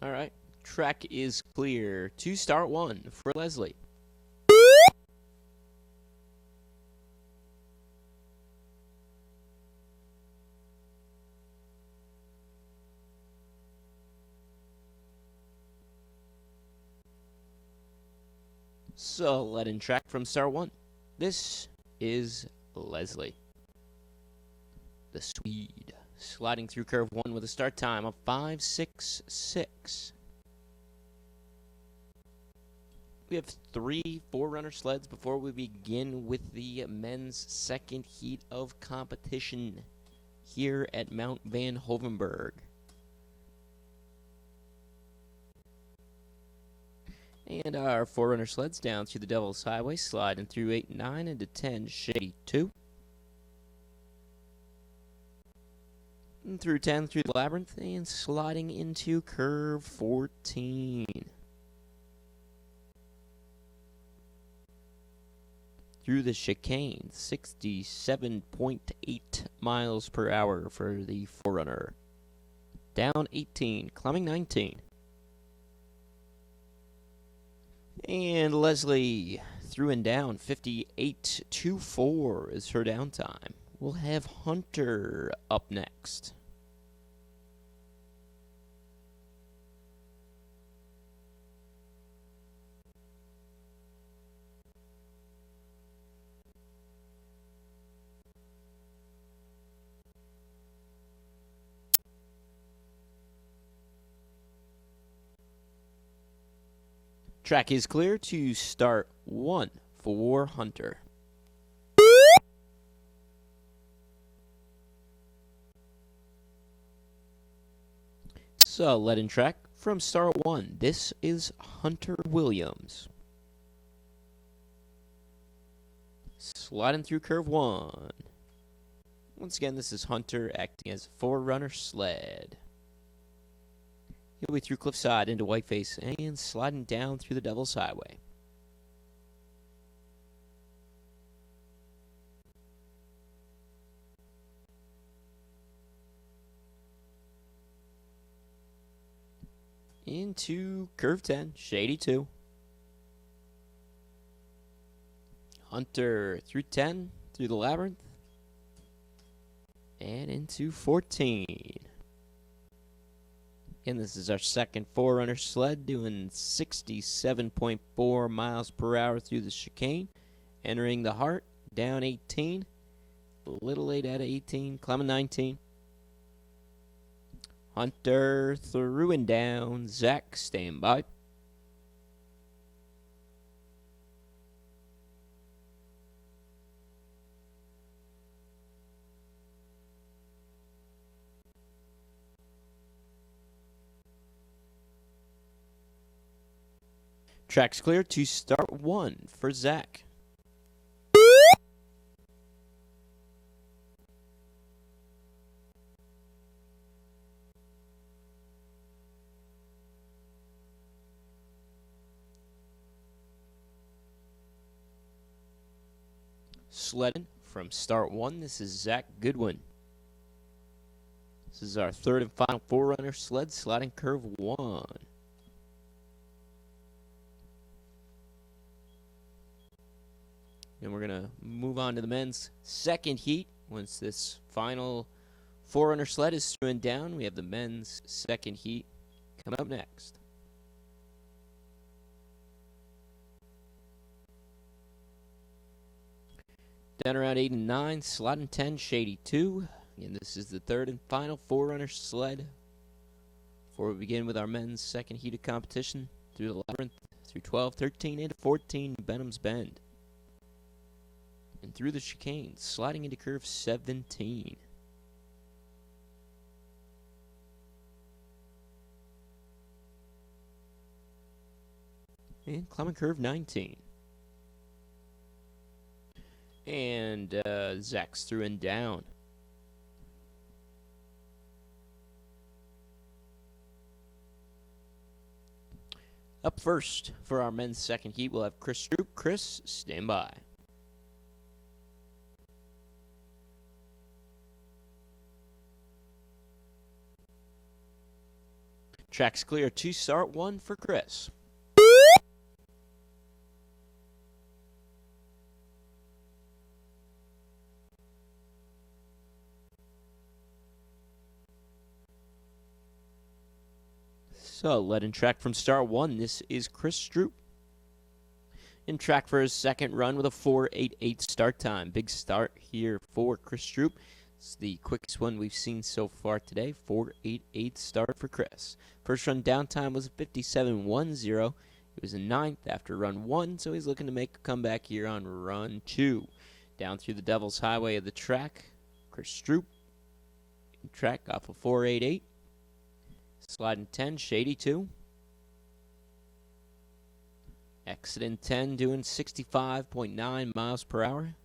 S1: All right. Track is clear to start 1 for Leslie. So let in track from start 1. This is Leslie. The Swede. Sliding through curve 1 with a start time of 5.66. We have 3 Forerunner sleds before we begin with the men's second heat of competition here at Mount Van Hovenberg. And our Forerunner sleds down through the Devil's Highway, sliding through 8, 9 into 10, Shady 2. And through 10 through the Labyrinth, and sliding into curve 14. Through the chicane, 67.8 miles per hour for the Forerunner. Down 18, climbing 19. And Leslie through and down, 58.24 is her downtime. We'll have Hunter up next. Track is clear to start 1 for Hunter. So let in track from start 1. This is Hunter Williams. Sliding through curve 1. Once again, this is Hunter acting as a Forerunner sled. He'll be through Cliffside into Whiteface and sliding down through the Devil's Highway. Into curve 10, Shady 2. Hunter through 10, through the Labyrinth, and into 14. And this is our second Forerunner sled doing 67.4 miles per hour through the chicane. Entering the heart, down 18. A little late out of 18, climbing 19. Hunter through and down. Zach, stand by. Track's clear to start 1 for Zach. sledding from start 1. This is Zach Goodwin. This is our third and final forerunner sled, sliding curve 1. And we're going to move on to the men's second heat. Once this final forerunner sled is through and down, we have the men's second heat coming up next. Down around 8 and 9, sliding 10, shady 2. And this is the third and final forerunner sled. Before we begin with our men's second heat of competition, through the labyrinth, through 12, 13, into 14, Benham's Bend. And through the chicane, sliding into curve 17. And climbing curve 19. And Zach's through and down. Up first for our men's second heat, we'll have Chris Stroop. Chris, stand by. Track's clear to start 1 for Chris. So, led in track from start 1, this is Chris Stroop. In track for his second run with a 4.88 start time. Big start here for Chris Stroop. It's the quickest one we've seen so far today. 4.88 start for Chris. First run down time was 57.10. He was in 9th after run 1, so he's looking to make a comeback here on run 2. Down through the Devil's Highway of the track, Chris Stroop. In track off of 4.88. Sliding 10, shady 2. Exiting 10, doing 65.9 miles per hour.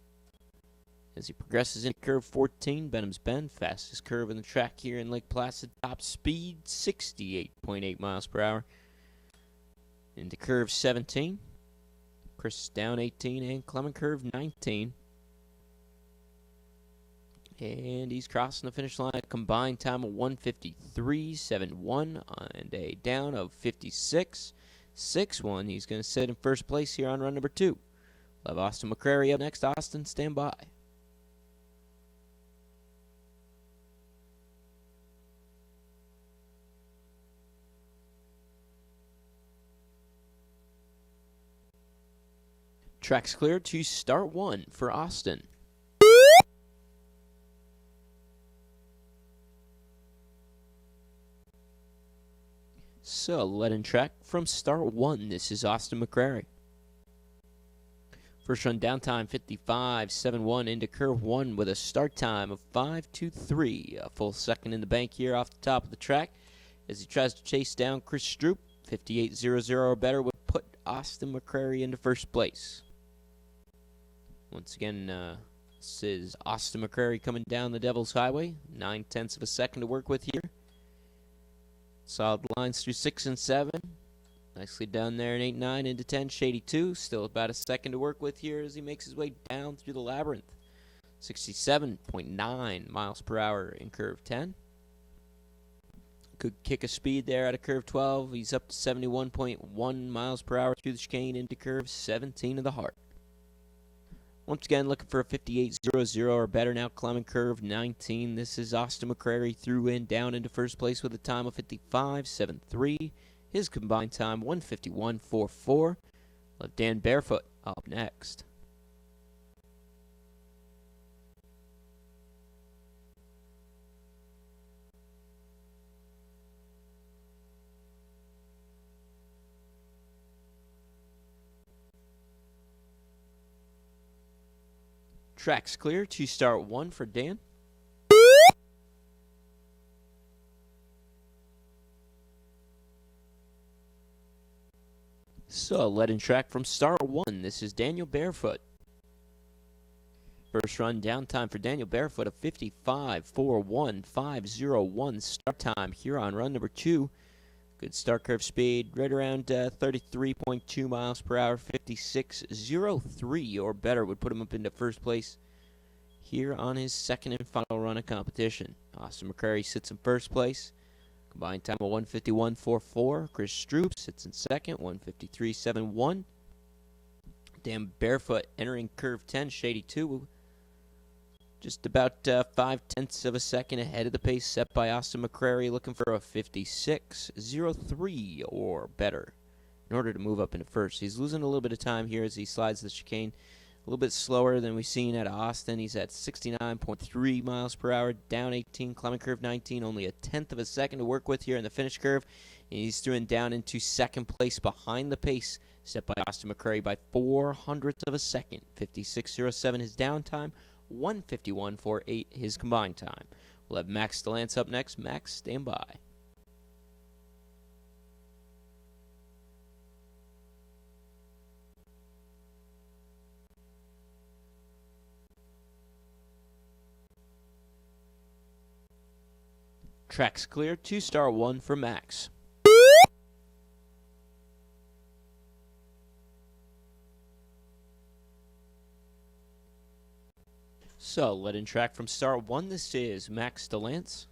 S1: As he progresses into curve 14, Benham's Bend, fastest curve in the track here in Lake Placid. Top speed, 68.8 miles per hour. Into curve 17. Chris down 18 and climbing curve 19. And he's crossing the finish line. A combined time of 1:53.71 and a down of 56.61. He's going to sit in first place here on run number 2. We'll have Austin McCrary up next. Austin, stand by. Track's clear to start 1 for Austin. So, led in track from start 1, this is Austin McCrary. First run down time, 55.71 into curve 1 with a start time of 5.23. A full second in the bank here off the top of the track as he tries to chase down Chris Stroop. 58.00 or better would put Austin McCrary into first place. Once again, this is Austin McCrary coming down the Devil's Highway. 0.9 of a second to work with here. Solid lines through 6 and 7. Nicely done there in 8, 9 into 10. Shady 2. Still about a second to work with here as he makes his way down through the labyrinth. 67.9 miles per hour in curve 10. Good kick of speed there out of curve 12. He's up to 71.1 miles per hour through the chicane into curve 17 of the heart. Once again, looking for a 58.00 or better now, climbing curve 19. This is Austin McCrary through and down into first place with a time of 55.73. His combined time, 1:51.44. We'll have Dan Barefoot up next. Track's clear to start 1 for Dan. So, led in track from start 1, this is Daniel Barefoot. First run down time for Daniel Barefoot of 55.41.501 start time here on run number 2. Good start curve speed, right around 33.2 miles per hour, 56.03 or better would put him up into first place here on his second and final run of competition. Austin McCrary sits in first place. Combined time of 151.44. Chris Stroop sits in second, 153.71. Dan Barefoot entering curve 10, Shady 2. Just about 5/10 of a second ahead of the pace set by Austin McCrary, looking for a 56.03 or better in order to move up into first. He's losing a little bit of time here as he slides the chicane. A little bit slower than we've seen at Austin. He's at 69.3 miles per hour, down 18, climbing curve 19, only a tenth of a second to work with here in the finish curve. And he's through and down into second place behind the pace set by Austin McCrary by 0.04 of a second. 56.07 his down time, 151.48 his combined time. We'll have Max DeLance up next. Max, stand by. Track's clear. 2-star 1 for Max. So, let in track from start 1. This is Max DeLance.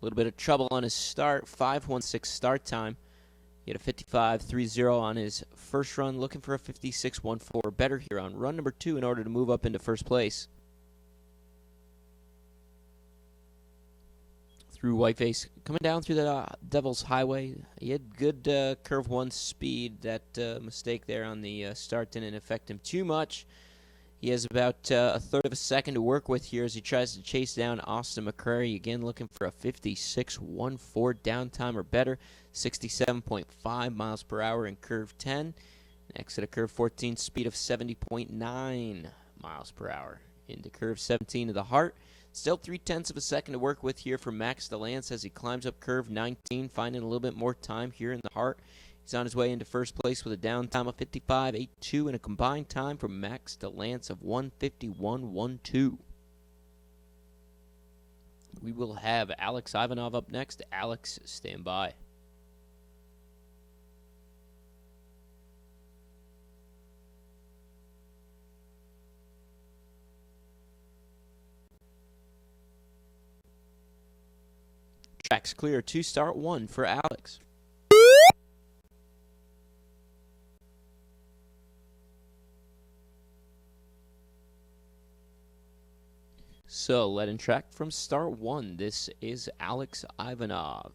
S1: A little bit of trouble on his start. 5:16 start time. He had a 55.30 on his first run. Looking for a 56.14 better here on run number 2 in order to move up into first place. Through Whiteface, coming down through the Devil's Highway. He had good curve 1 speed. That mistake there on the start didn't affect him too much. He has about a third of a second to work with here as he tries to chase down Austin McCrary. Again, looking for a 56.14 downtime or better. 67.5 miles per hour in curve 10. Exit of curve 14, speed of 70.9 miles per hour. Into curve 17 of the Heart. Still 0.3 of a second to work with here for Max DeLance as he climbs up curve 19, finding a little bit more time here in the Heart. He's on his way into first place with a down time of 55.82 and a combined time for Max DeLance of 151.12. We will have Alex Ivanov up next. Alex, stand by. Track's clear. 2-star 1 for Alex. So, let in track from start 1. This is Alex Ivanov.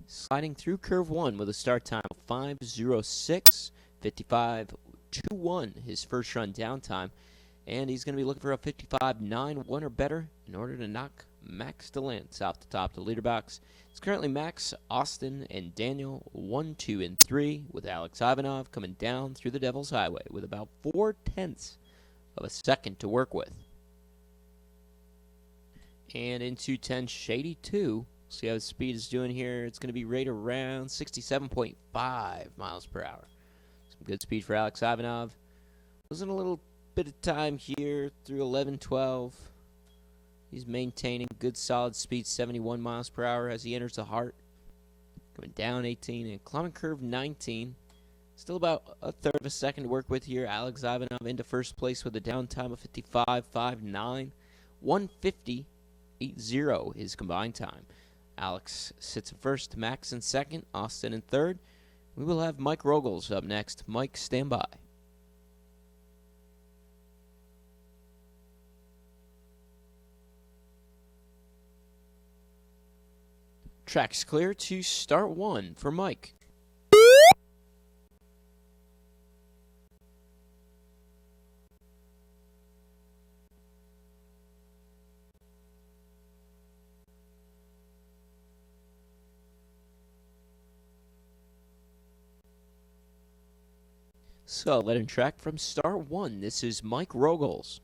S1: Sliding through curve 1 with a start time of 5:06, 55.21 his first run down time. And he's going to be looking for a 55.91 or better in order to knock Max DeLance off the top of the leader box. It's currently Max, Austin, and Daniel 1, 2, and 3, with Alex Ivanov coming down through the Devil's Highway with about 0.4 of a second to work with. And into 10, Shady 2. See how the speed is doing here. It's going to be right around 67.5 miles per hour. Some good speed for Alex Ivanov. Losing a little bit of time here through 11:12. He's maintaining good solid speed, 71 miles per hour as he enters the Heart. Coming down 18 and climbing curve 19. Still about a third of a second to work with here. Alex Ivanov into first place with a down time of 55.59. 150.80 his combined time. Alex sits in first, Max in second, Austin in third. We will have Mike Rogels up next. Mike, stand by. Track's clear to start 1 for Mike. So, let in track from start 1. This is Mike Rogels.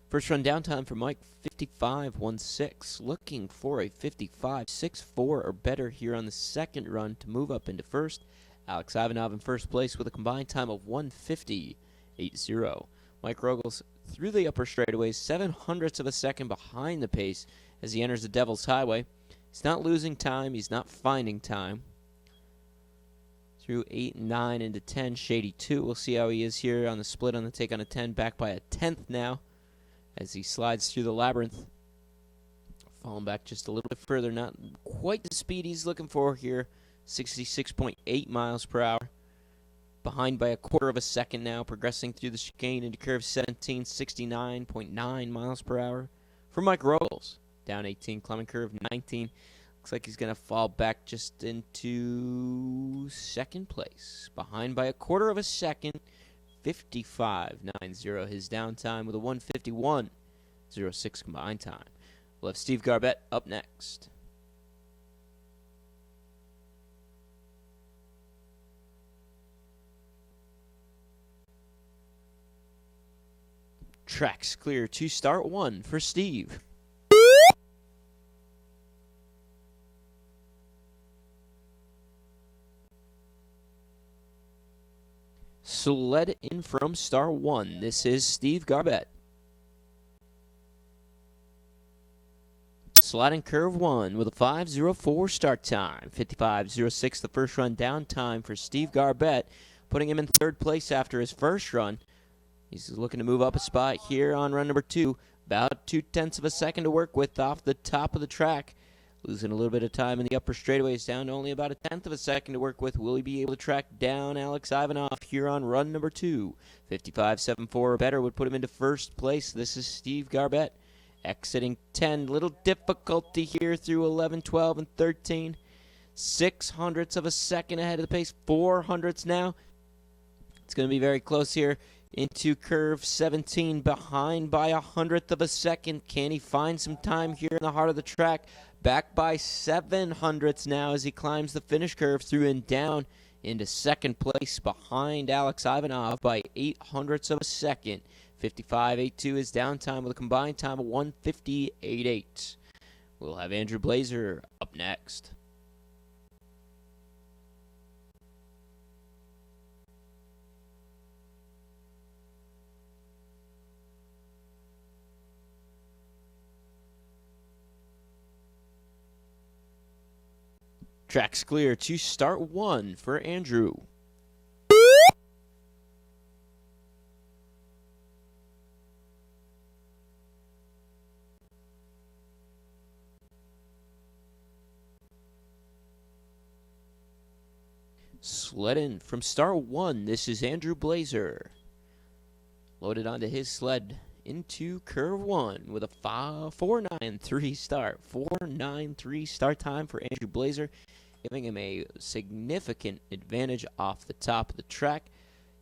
S1: First run downtime for Mike, 55.16. Looking for a 55.64 or better here on the second run to move up into first. Alex Ivanov in first place with a combined time of 150.80. Mike Rogels through the upper straightaways, 0.07 of a second behind the pace as he enters the Devil's Highway. He's not losing time. He's not finding time. Through 8 and 9 into 10, Shady 2. We'll see how he is here on the split on the take on a 10. Back by a tenth now as he slides through the labyrinth. Falling back just a little bit further. Not quite the speed he's looking for here. 66.8 miles per hour. Behind by a quarter of a second now. Progressing through the chicane into curve 17. 69.9 miles per hour. For Mike Robles. Down 18. Climbing curve 19. Looks like he's going to fall back just into second place. Behind by a quarter of a second. 55.90 his down time with a 151.06 combined time. We'll have Steve Garbett up next. Tracks clear to start 1 for Steve. Sled in from star 1. This is Steve Garbett. Sliding curve 1 with a 5:04 start time. 55.06 the first run down time for Steve Garbett, putting him in third place after his first run. He's looking to move up a spot here on run number 2. About 0.2 of a second to work with off the top of the track. Losing a little bit of time in the upper straightaways, down to only about 1/10 of a second to work with. Will he be able to track down Alex Ivanov here on run number 2? 55.74 or better would put him into first place. This is Steve Garbett. Exiting 10. Little difficulty here through 11, 12, and 13. 0.06 of a second ahead of the pace. 0.04 now. It's going to be very close here into curve 17. Behind by 1/100 of a second. Can he find some time here in the heart of the track? Back by 0.07 now as he climbs the finish curve through and down into second place behind Alex Ivanov by 0.08 of a second. 55.82 is downtime with a combined time of 1:58.8. We'll have Andrew Blazer up next. Tracks clear to start 1 for Andrew. Sled in from start 1. This is Andrew Blazer. Loaded onto his sled into curve 1 with a 4.93 start. 4.93 start time for Andrew Blazer, giving him a significant advantage off the top of the track.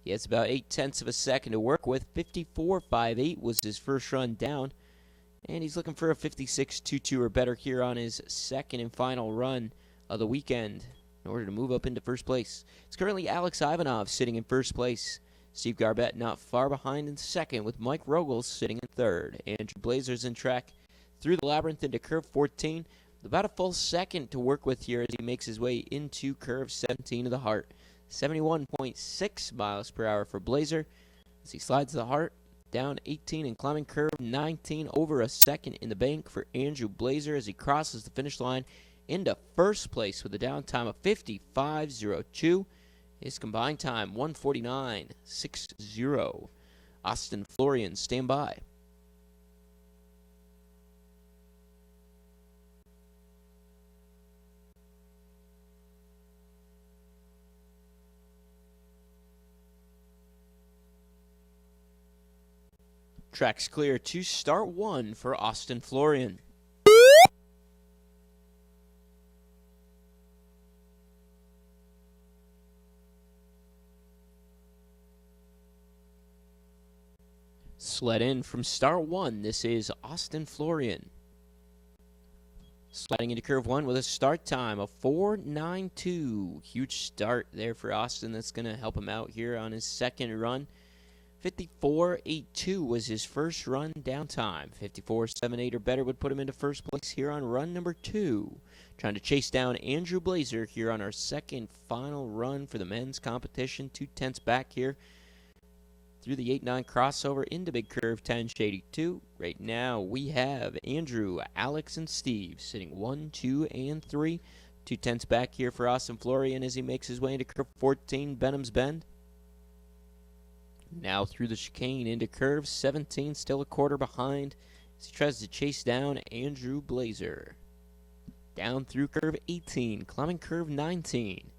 S1: He has about 0.8 of a second to work with. 54.58 was his first run down, and he's looking for a 56.22 or better here on his second and final run of the weekend in order to move up into first place. It's currently Alex Ivanov sitting in first place. Steve Garbett not far behind in second, with Mike Rogels sitting in third. Andrew Blazer's in track through the labyrinth into curve 14. About a full second to work with here as he makes his way into curve 17 of the heart. 71.6 miles per hour for Blazer as he slides the heart down 18 and climbing curve 19. Over a second in the bank for Andrew Blazer as he crosses the finish line into first place with a down time of 55.02. His combined time 1:49.60. Austin Florian, stand by. Tracks clear to start 1 for Austin Florian. Sled in from start 1. This is Austin Florian. Sliding into curve 1 with a start time of 4.92. Huge start there for Austin. That's going to help him out here on his second run. 54.82 was his first run down time. 54.78 or better would put him into first place here on run number 2. Trying to chase down Andrew Blazer here on our second final run for the men's competition. 0.2 back here through the 8-9 crossover into big curve 10, shady 2. Right now we have Andrew, Alex, and Steve sitting 1, 2, and 3. 2/10 back here for Austin Florian as he makes his way into curve 14, Benham's Bend. Now through the chicane into curve 17, still a quarter behind as he tries to chase down Andrew Blazer. Down through curve 18, climbing curve 19.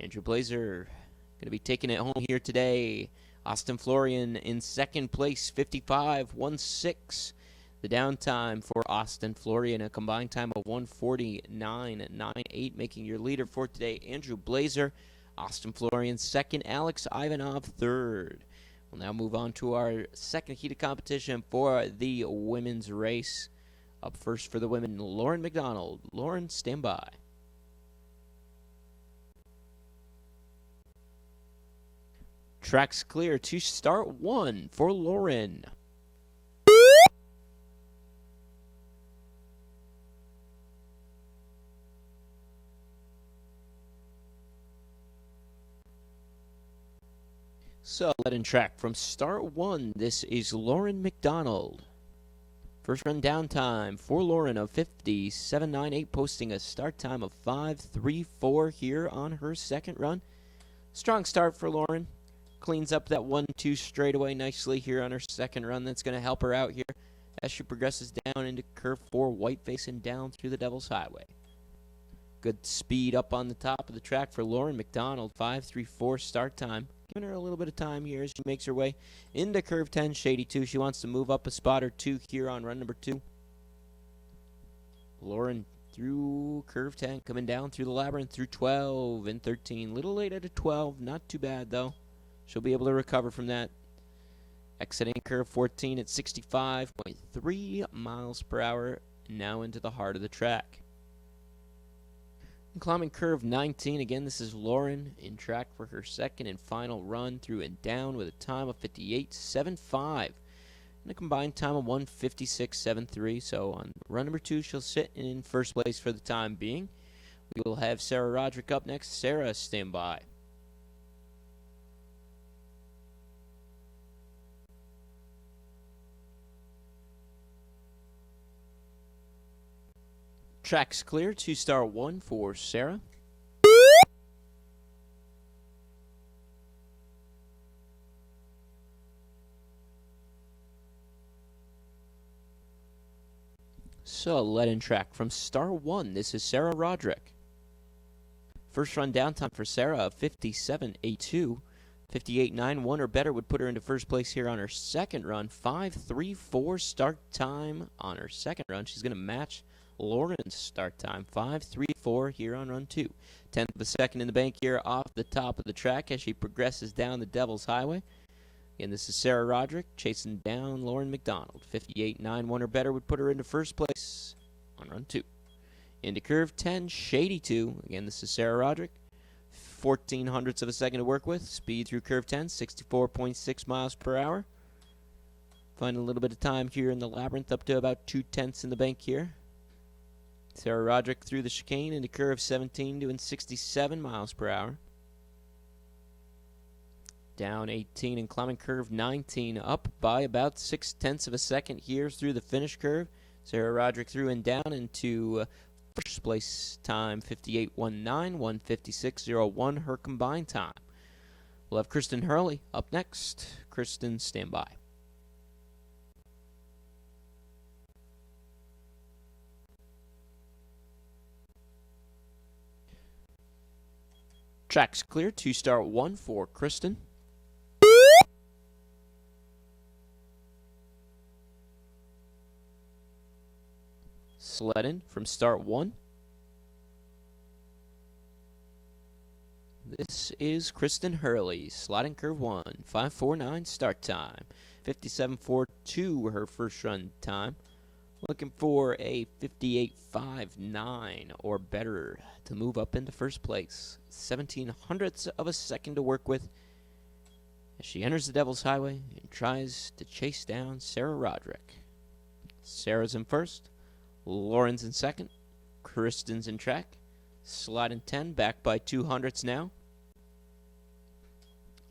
S1: Andrew Blazer going to be taking it home here today. Austin Florian in second place, 55.16. The downtime for Austin Florian, a combined time of 1:49.98, making your leader for today Andrew Blazer. Austin Florian second, Alex Ivanov third. We'll now move on to our second heat of competition for the women's race. Up first for the women, Lauren McDonald. Lauren, stand by. Track's clear to start 1 for Lauren. So, let in track from start 1, this is Lauren McDonald. First run down time for Lauren of 57.98, posting a start time of 5:34 here on her second run. Strong start for Lauren. Cleans up that 1-2 straightaway nicely here on her second run. That's going to help her out here as she progresses down into curve 4, Whiteface, and down through the Devil's Highway. Good speed up on the top of the track for Lauren McDonald. 5:34 start time. Giving her a little bit of time here as she makes her way into curve 10, shady 2. She wants to move up a spot or 2 here on run number 2. Lauren through curve 10, coming down through the labyrinth through 12 and 13. Little late at a 12, not too bad though. She'll be able to recover from that. Exiting curve 14 at 65.3 miles per hour, now into the heart of the track. And climbing curve 19, again, this is Lauren in track for her second and final run through and down with a time of 58.75 and a combined time of 1:56.73. So on run number 2, she'll sit in first place for the time being. We will have Sarah Roderick up next. Sarah, stand by. Track's clear to start 1 for Sarah. So, let in track from start 1. This is Sarah Roderick. First run down time for Sarah of 57.82. 58.91 or better would put her into first place here on her second run. 5:34 start time on her second run. She's going to match Lauren's start time, 5:34 here on run 2. 10th of a second in the bank here off the top of the track as she progresses down the Devil's Highway. Again, this is Sarah Roderick chasing down Lauren McDonald. 58.91 or better would put her into first place on run 2. Into curve 10, shady 2. Again, this is Sarah Roderick. 14 hundredths of a second to work with. Speed through curve 10, 64.6 miles per hour. Finding a little bit of time here in the labyrinth, up to about 2/10 in the bank here. Sarah Roderick through the chicane into curve 17, doing 67 miles per hour. Down 18 and climbing curve 19, up by about 0.6 of a second here through the finish curve. Sarah Roderick through and down into first place time, 58.19, 1:56.01, her combined time. We'll have Kristen Hurley up next. Kristen, stand by. Track's clear to start 1 for Kristen. Sled in from start 1. This is Kristen Hurley, sliding curve 1, 5:49 start time, 57.42 her first run time. Looking for a 58.59 or better to move up into first place. 17 hundredths of a second to work with as she enters the Devil's Highway and tries to chase down Sarah Roderick. Sarah's in first, Lauren's in second, Kristen's in track, sliding 10, back by 2 hundredths now.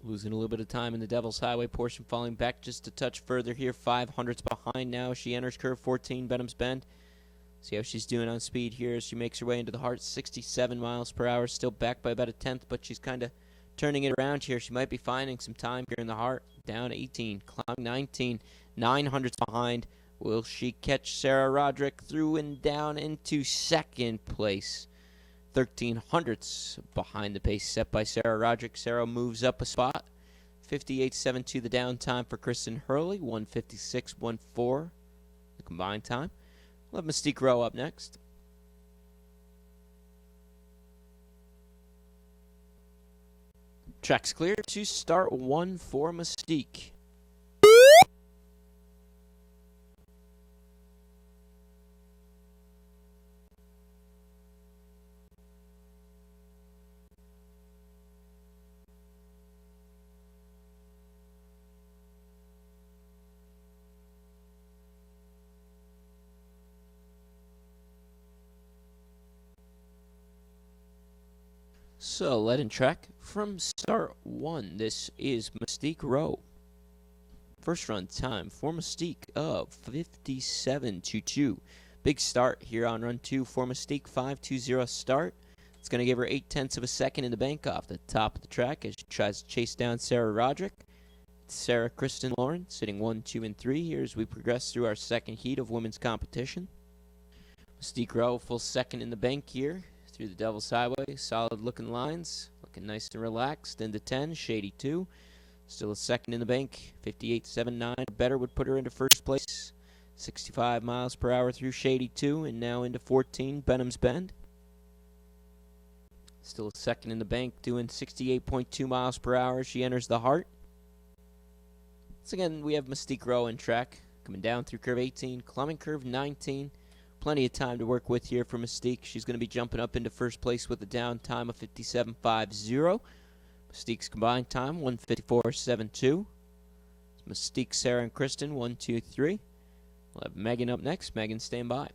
S1: Losing a little bit of time in the Devil's Highway portion, falling back just a touch further here. 500s behind now. She enters curve 14, Benham's Bend. See how she's doing on speed here as she makes her way into the heart. 67 miles per hour, still back by about a tenth, but she's kind of turning it around here. She might be finding some time here in the heart. Down 18, climbing 19, 900s behind. Will she catch Sarah Roderick through and down into second place? 1300ths behind the pace set by Sarah Roderick. Sarah moves up a spot. 58.72 the down time for Kristen Hurley. 156.14 the combined time. We'll have Mystique Rowe up next. Track's clear to start 1 for Mystique. So, let in track from start 1. This is Mystique Rowe. First run time for Mystique of 57.22. Big start here on run 2 for Mystique. 5.20 start. It's going to give her 0.8 of a second in the bank off the top of the track as she tries to chase down Sarah Roderick. Sarah Kristen Lauren sitting 1, 2, and 3 here as we progress through our second heat of women's competition. Mystique Rowe full second in the bank here. Through the Devil's Highway, solid looking lines, looking nice and relaxed. Into 10, Shady 2, still a second in the bank. 58.79 or better would put her into first place. 65 miles per hour through Shady 2, and now into 14, Benham's Bend. Still a second in the bank, doing 68.2 miles per hour. She enters the heart. Once again, we have Mystique Rowe in track, coming down through curve 18, climbing curve 19. Plenty of time to work with here for Mystique. She's going to be jumping up into first place with a down time of 57.50. Mystique's combined time, 154.72. Mystique, Sarah, and Kristen, 1, 2, 3. We'll have Megan up next. Megan, stand by.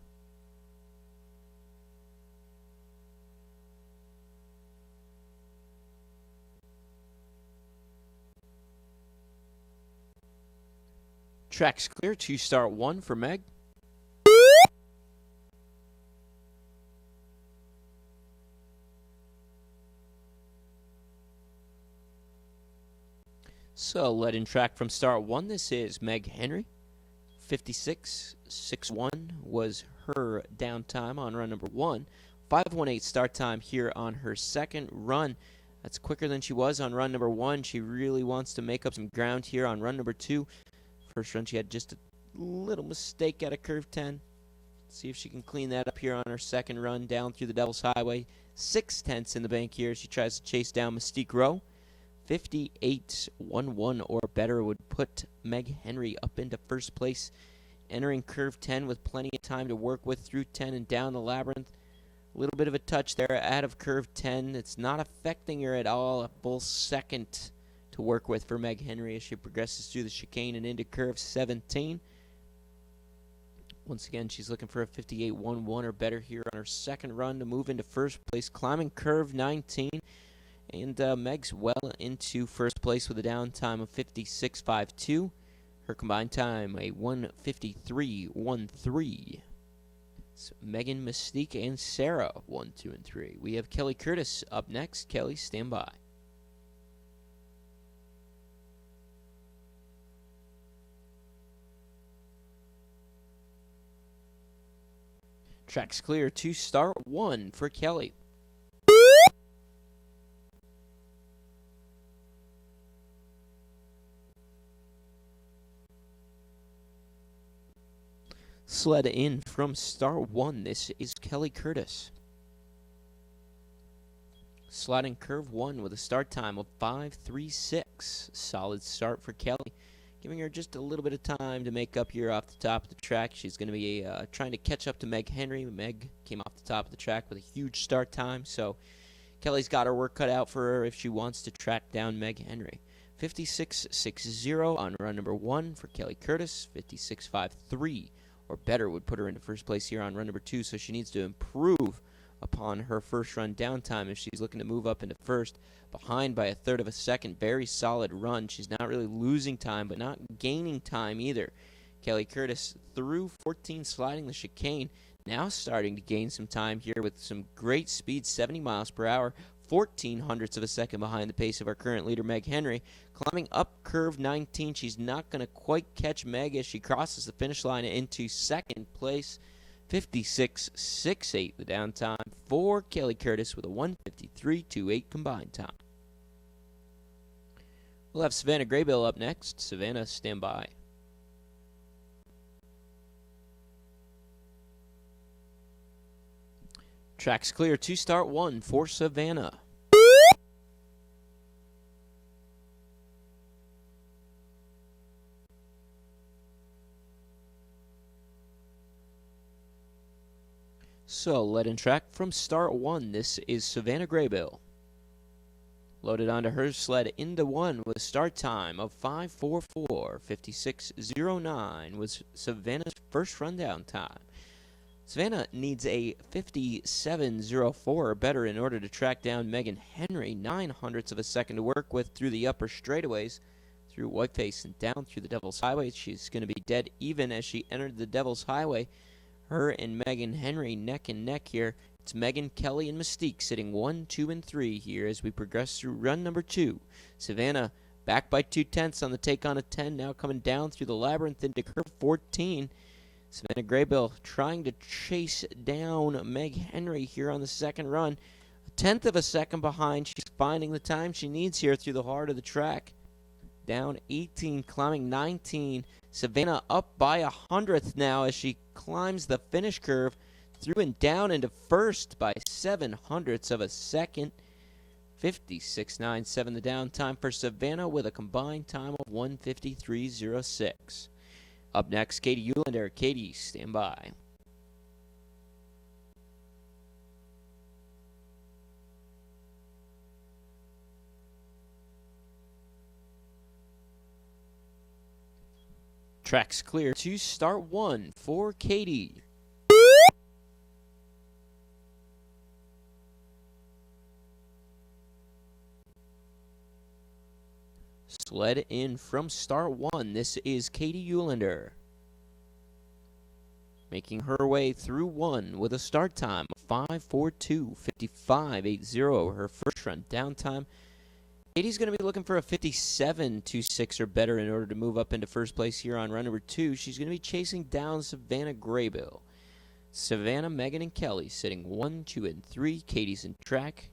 S1: Track's clear to start 1 for Meg. So, led in track from start 1, this is Meg Henry. 56.61 was her down time on run number 1. 5.18 start time here on her second run. That's quicker than she was on run number 1. She really wants to make up some ground here on run number 2. First run, she had just a little mistake at a curve 10. Let's see if she can clean that up here on her second run down through the Devil's Highway. 0.6 in the bank here. She tries to chase down Mystique Rowe. 58.11 or better would put Meg Henry up into first place, entering curve 10 with plenty of time to work with through 10 and down the labyrinth. A little bit of a touch there out of curve 10. It's not affecting her at all. A full second to work with for Meg Henry as she progresses through the chicane and into curve 17. Once again, she's looking for a 58.11 or better here on her second run to move into first place, climbing curve 19. And Meg's well into first place with a down time of 56.52. Her combined time, a 1:53.13. So Megan, Mystique, and Sarah, 1, 2, and 3. We have Kelly Curtis up next. Kelly, stand by. Track's clear to start 1 for Kelly. Sled in from start 1. This is Kelly Curtis. Sliding curve 1 with a start time of 5.36. Solid start for Kelly. Giving her just a little bit of time to make up here off the top of the track. She's going to be trying to catch up to Meg Henry. Meg came off the top of the track with a huge start time, so Kelly's got her work cut out for her if she wants to track down Meg Henry. 56.60 on run number 1 for Kelly Curtis. 56.53 or better would put her into first place here on run number 2, so she needs to improve upon her first run downtime if she's looking to move up into first. Behind by a third of a second. Very solid run. She's not really losing time, but not gaining time either. Kelly Curtis through 14, sliding the chicane. Now starting to gain some time here with some great speed, 70 miles per hour, 14 hundredths of a second behind the pace of our current leader, Meg Henry. Climbing up curve 19, she's not going to quite catch Meg as she crosses the finish line into second place. 56.68 the downtime for Kelly Curtis with a 1:53.28 combined time. We'll have Savannah Graybill up next. Savannah, stand by. Track's clear to start one for Savannah. So, led in track from start one, this is Savannah Graybill. Loaded onto her sled into one with a start time of 5:44. 56.09 was Savannah's first rundown time. Savannah needs a 57.04 or better in order to track down Megan Henry, 9 hundredths of a second to work with through the upper straightaways, through Whiteface and down through the Devil's Highway. She's going to be dead even as she entered the Devil's Highway. Her and Megan Henry neck and neck here. It's Megan, Kelly, and Mystique sitting 1, 2, and 3 here as we progress through run number 2. Savannah back by 2/10 on the take on a 10, now coming down through the labyrinth into curve 14. Savannah Graybill trying to chase down Meg Henry here on the second run. A tenth of a second behind. She's finding the time she needs here through the heart of the track. Down 18, climbing 19. Savannah up by 100th now as she climbs the finish curve. Through and down into first by 7 hundredths of a second. 56.97 the downtime for Savannah with a combined time of 1:53.06. Up next, Katie Eulander. Katie, stand by. Track's clear to start one for Katie. Sled in from start one. This is Katie Eulander. Making her way through one with a start time of 5:42, 55.80. Her first run downtime. Katie's going to be looking for a 57.26 or better in order to move up into first place here on run number 2. She's going to be chasing down Savannah Graybill. Savannah, Megan, and Kelly sitting 1, 2, and 3. Katie's in track.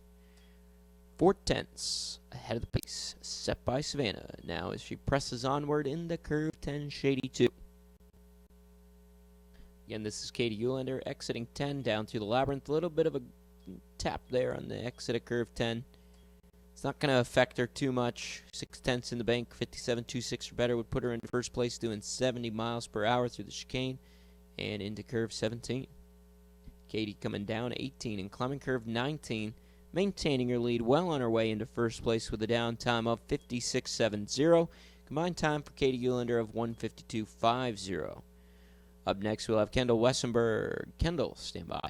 S1: 4/10 ahead of the pace set by Savannah now as she presses onward into curve 10, Shady 2. Again, this is Katie Eulander exiting 10 down through the labyrinth. A little bit of a tap there on the exit of curve 10. It's not going to affect her too much. 6/10 in the bank, 57.26 or better would put her in first place doing 70 miles per hour through the chicane and into curve 17. Katie coming down 18 and climbing curve 19. Maintaining her lead well on her way into first place with a downtime of 56.70. Combined time for Katie Eulander of 1:52.50. Up next, we'll have Kendall Wessenberg. Kendall, stand by.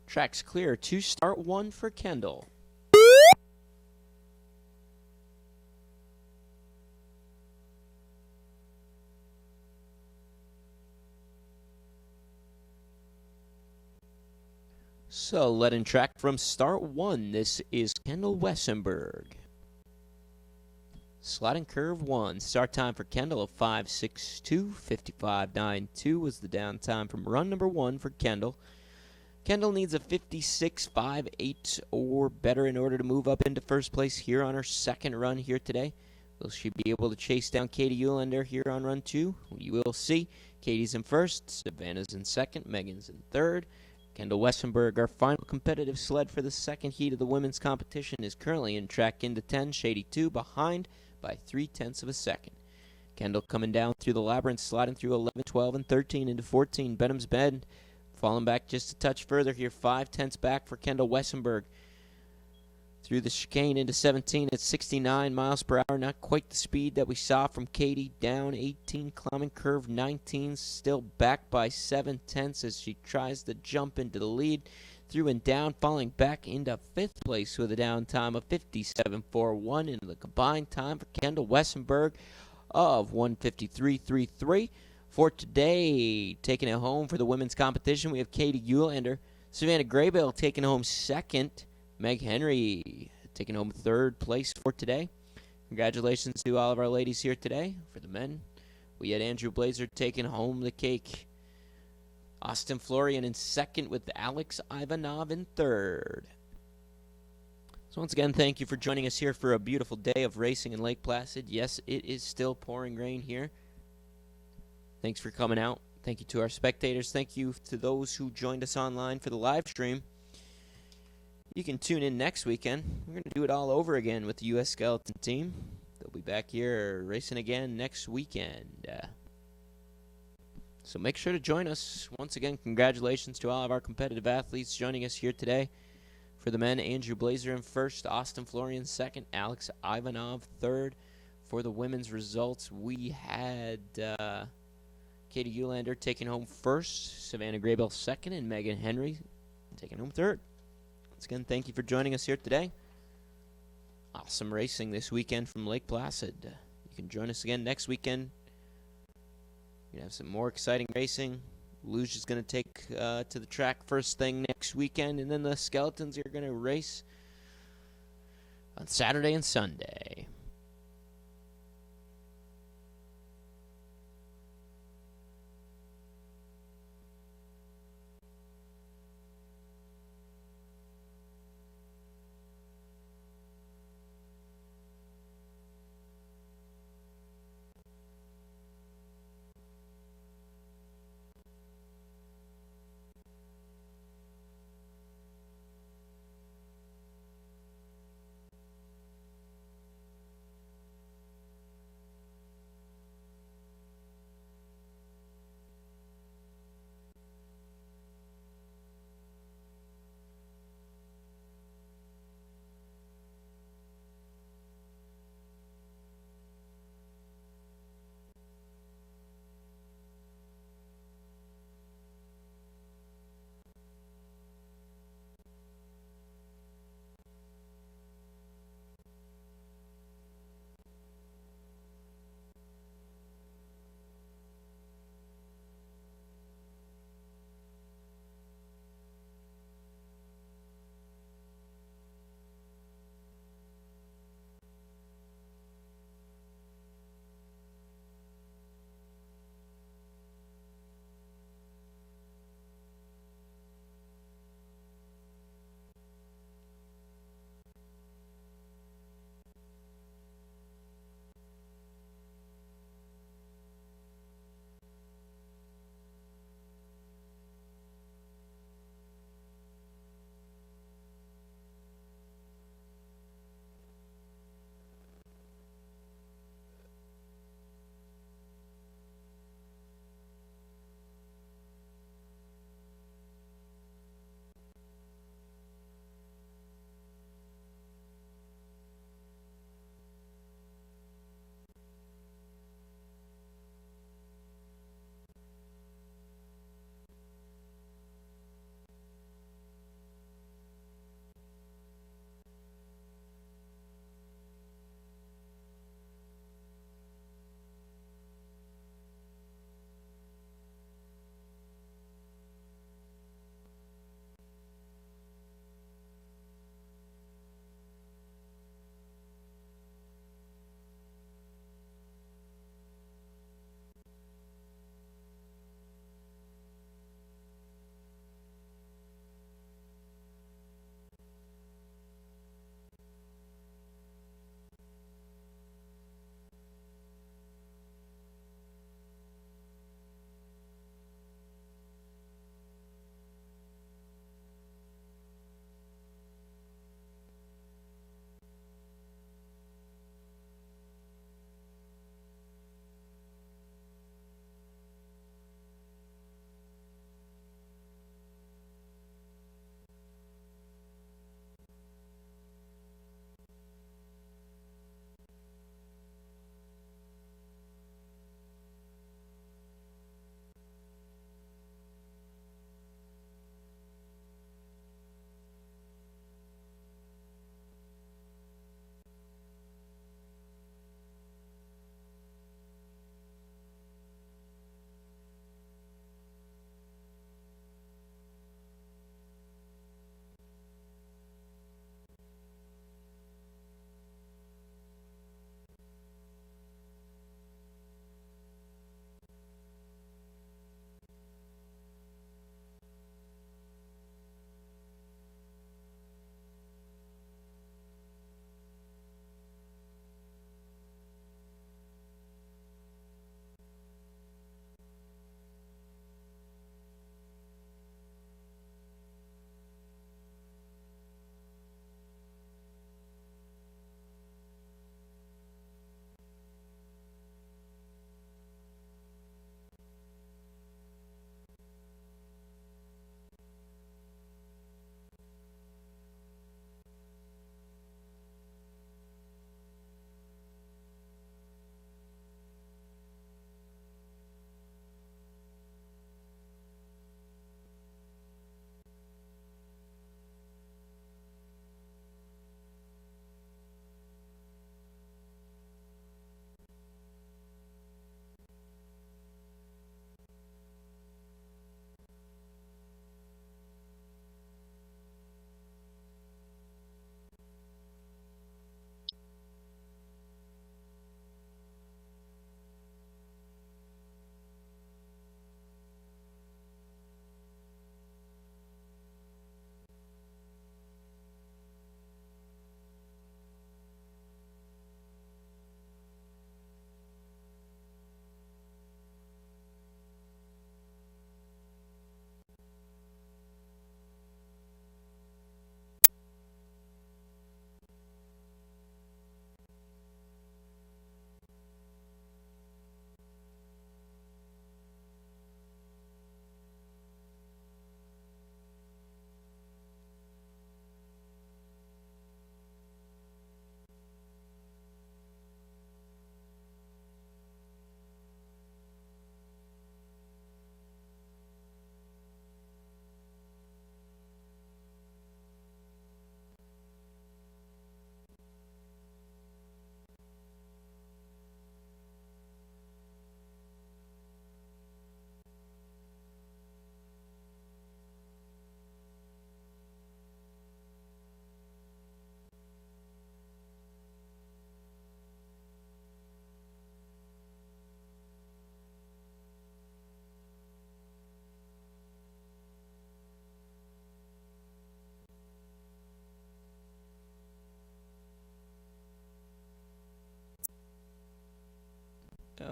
S1: Track's clear to start one for Kendall. So, led in track from start one, this is Kendall Wessenberg. Sliding curve 1. Start time for Kendall of 5:62. 55.92 was the downtime from run number 1 for Kendall. Kendall needs a 56.58 or better in order to move up into first place here on her second run here today. Will she be able to chase down Katie Eulander here on run 2? You will see. Katie's in first, Savannah's in second, Megan's in third. Kendall Wessenberg, our final competitive sled for the second heat of the women's competition, is currently in track into 10, Shady 2, behind by 0.3 of a second. Kendall coming down through the labyrinth, sliding through 11, 12, and 13 into 14. Benham's Bend Falling back just a touch further here. 5/10 back for Kendall Wessenberg. Through the chicane into 17 at 69 miles per hour. Not quite the speed that we saw from Katie. Down 18, climbing curve 19. Still back by 7/10 as she tries to jump into the lead. Through and down, falling back into 5th place with a down time of 57.41 into the combined time for Kendall Wessenberg of 1:53.33. For today, taking it home for the women's competition, we have Katie Eulander. Savannah Graybill taking home 2nd. Meg Henry taking home 3rd place for today. Congratulations to all of our ladies here today. For the men, we had Andrew Blazer taking home the cake. Austin Florian in 2nd with Alex Ivanov in 3rd. So once again, thank you for joining us here for a beautiful day of racing in Lake Placid. Yes, it is still pouring rain here. Thanks for coming out. Thank you to our spectators. Thank you to those who joined us online for the live stream. You can tune in next weekend. We're going to do it all over again with the U.S. Skeleton team. They'll be back here racing again next weekend. So make sure to join us. Once again, congratulations to all of our competitive athletes joining us here today. For the men, Andrew Blazer in 1st, Austin Florian 2nd, Alex Ivanov 3rd. For the women's results, we had Katie Eulander taking home 1st, Savannah Graybill 2nd, and Megan Henry taking home 3rd. Once again, thank you for joining us here today. Awesome racing this weekend from Lake Placid. You can join us again next weekend. We're going to have some more exciting racing. Luge is going to take to the track first thing next weekend, and then the Skeletons are going to race on Saturday and Sunday.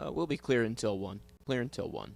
S2: We'll be clear until 1. Clear until 1.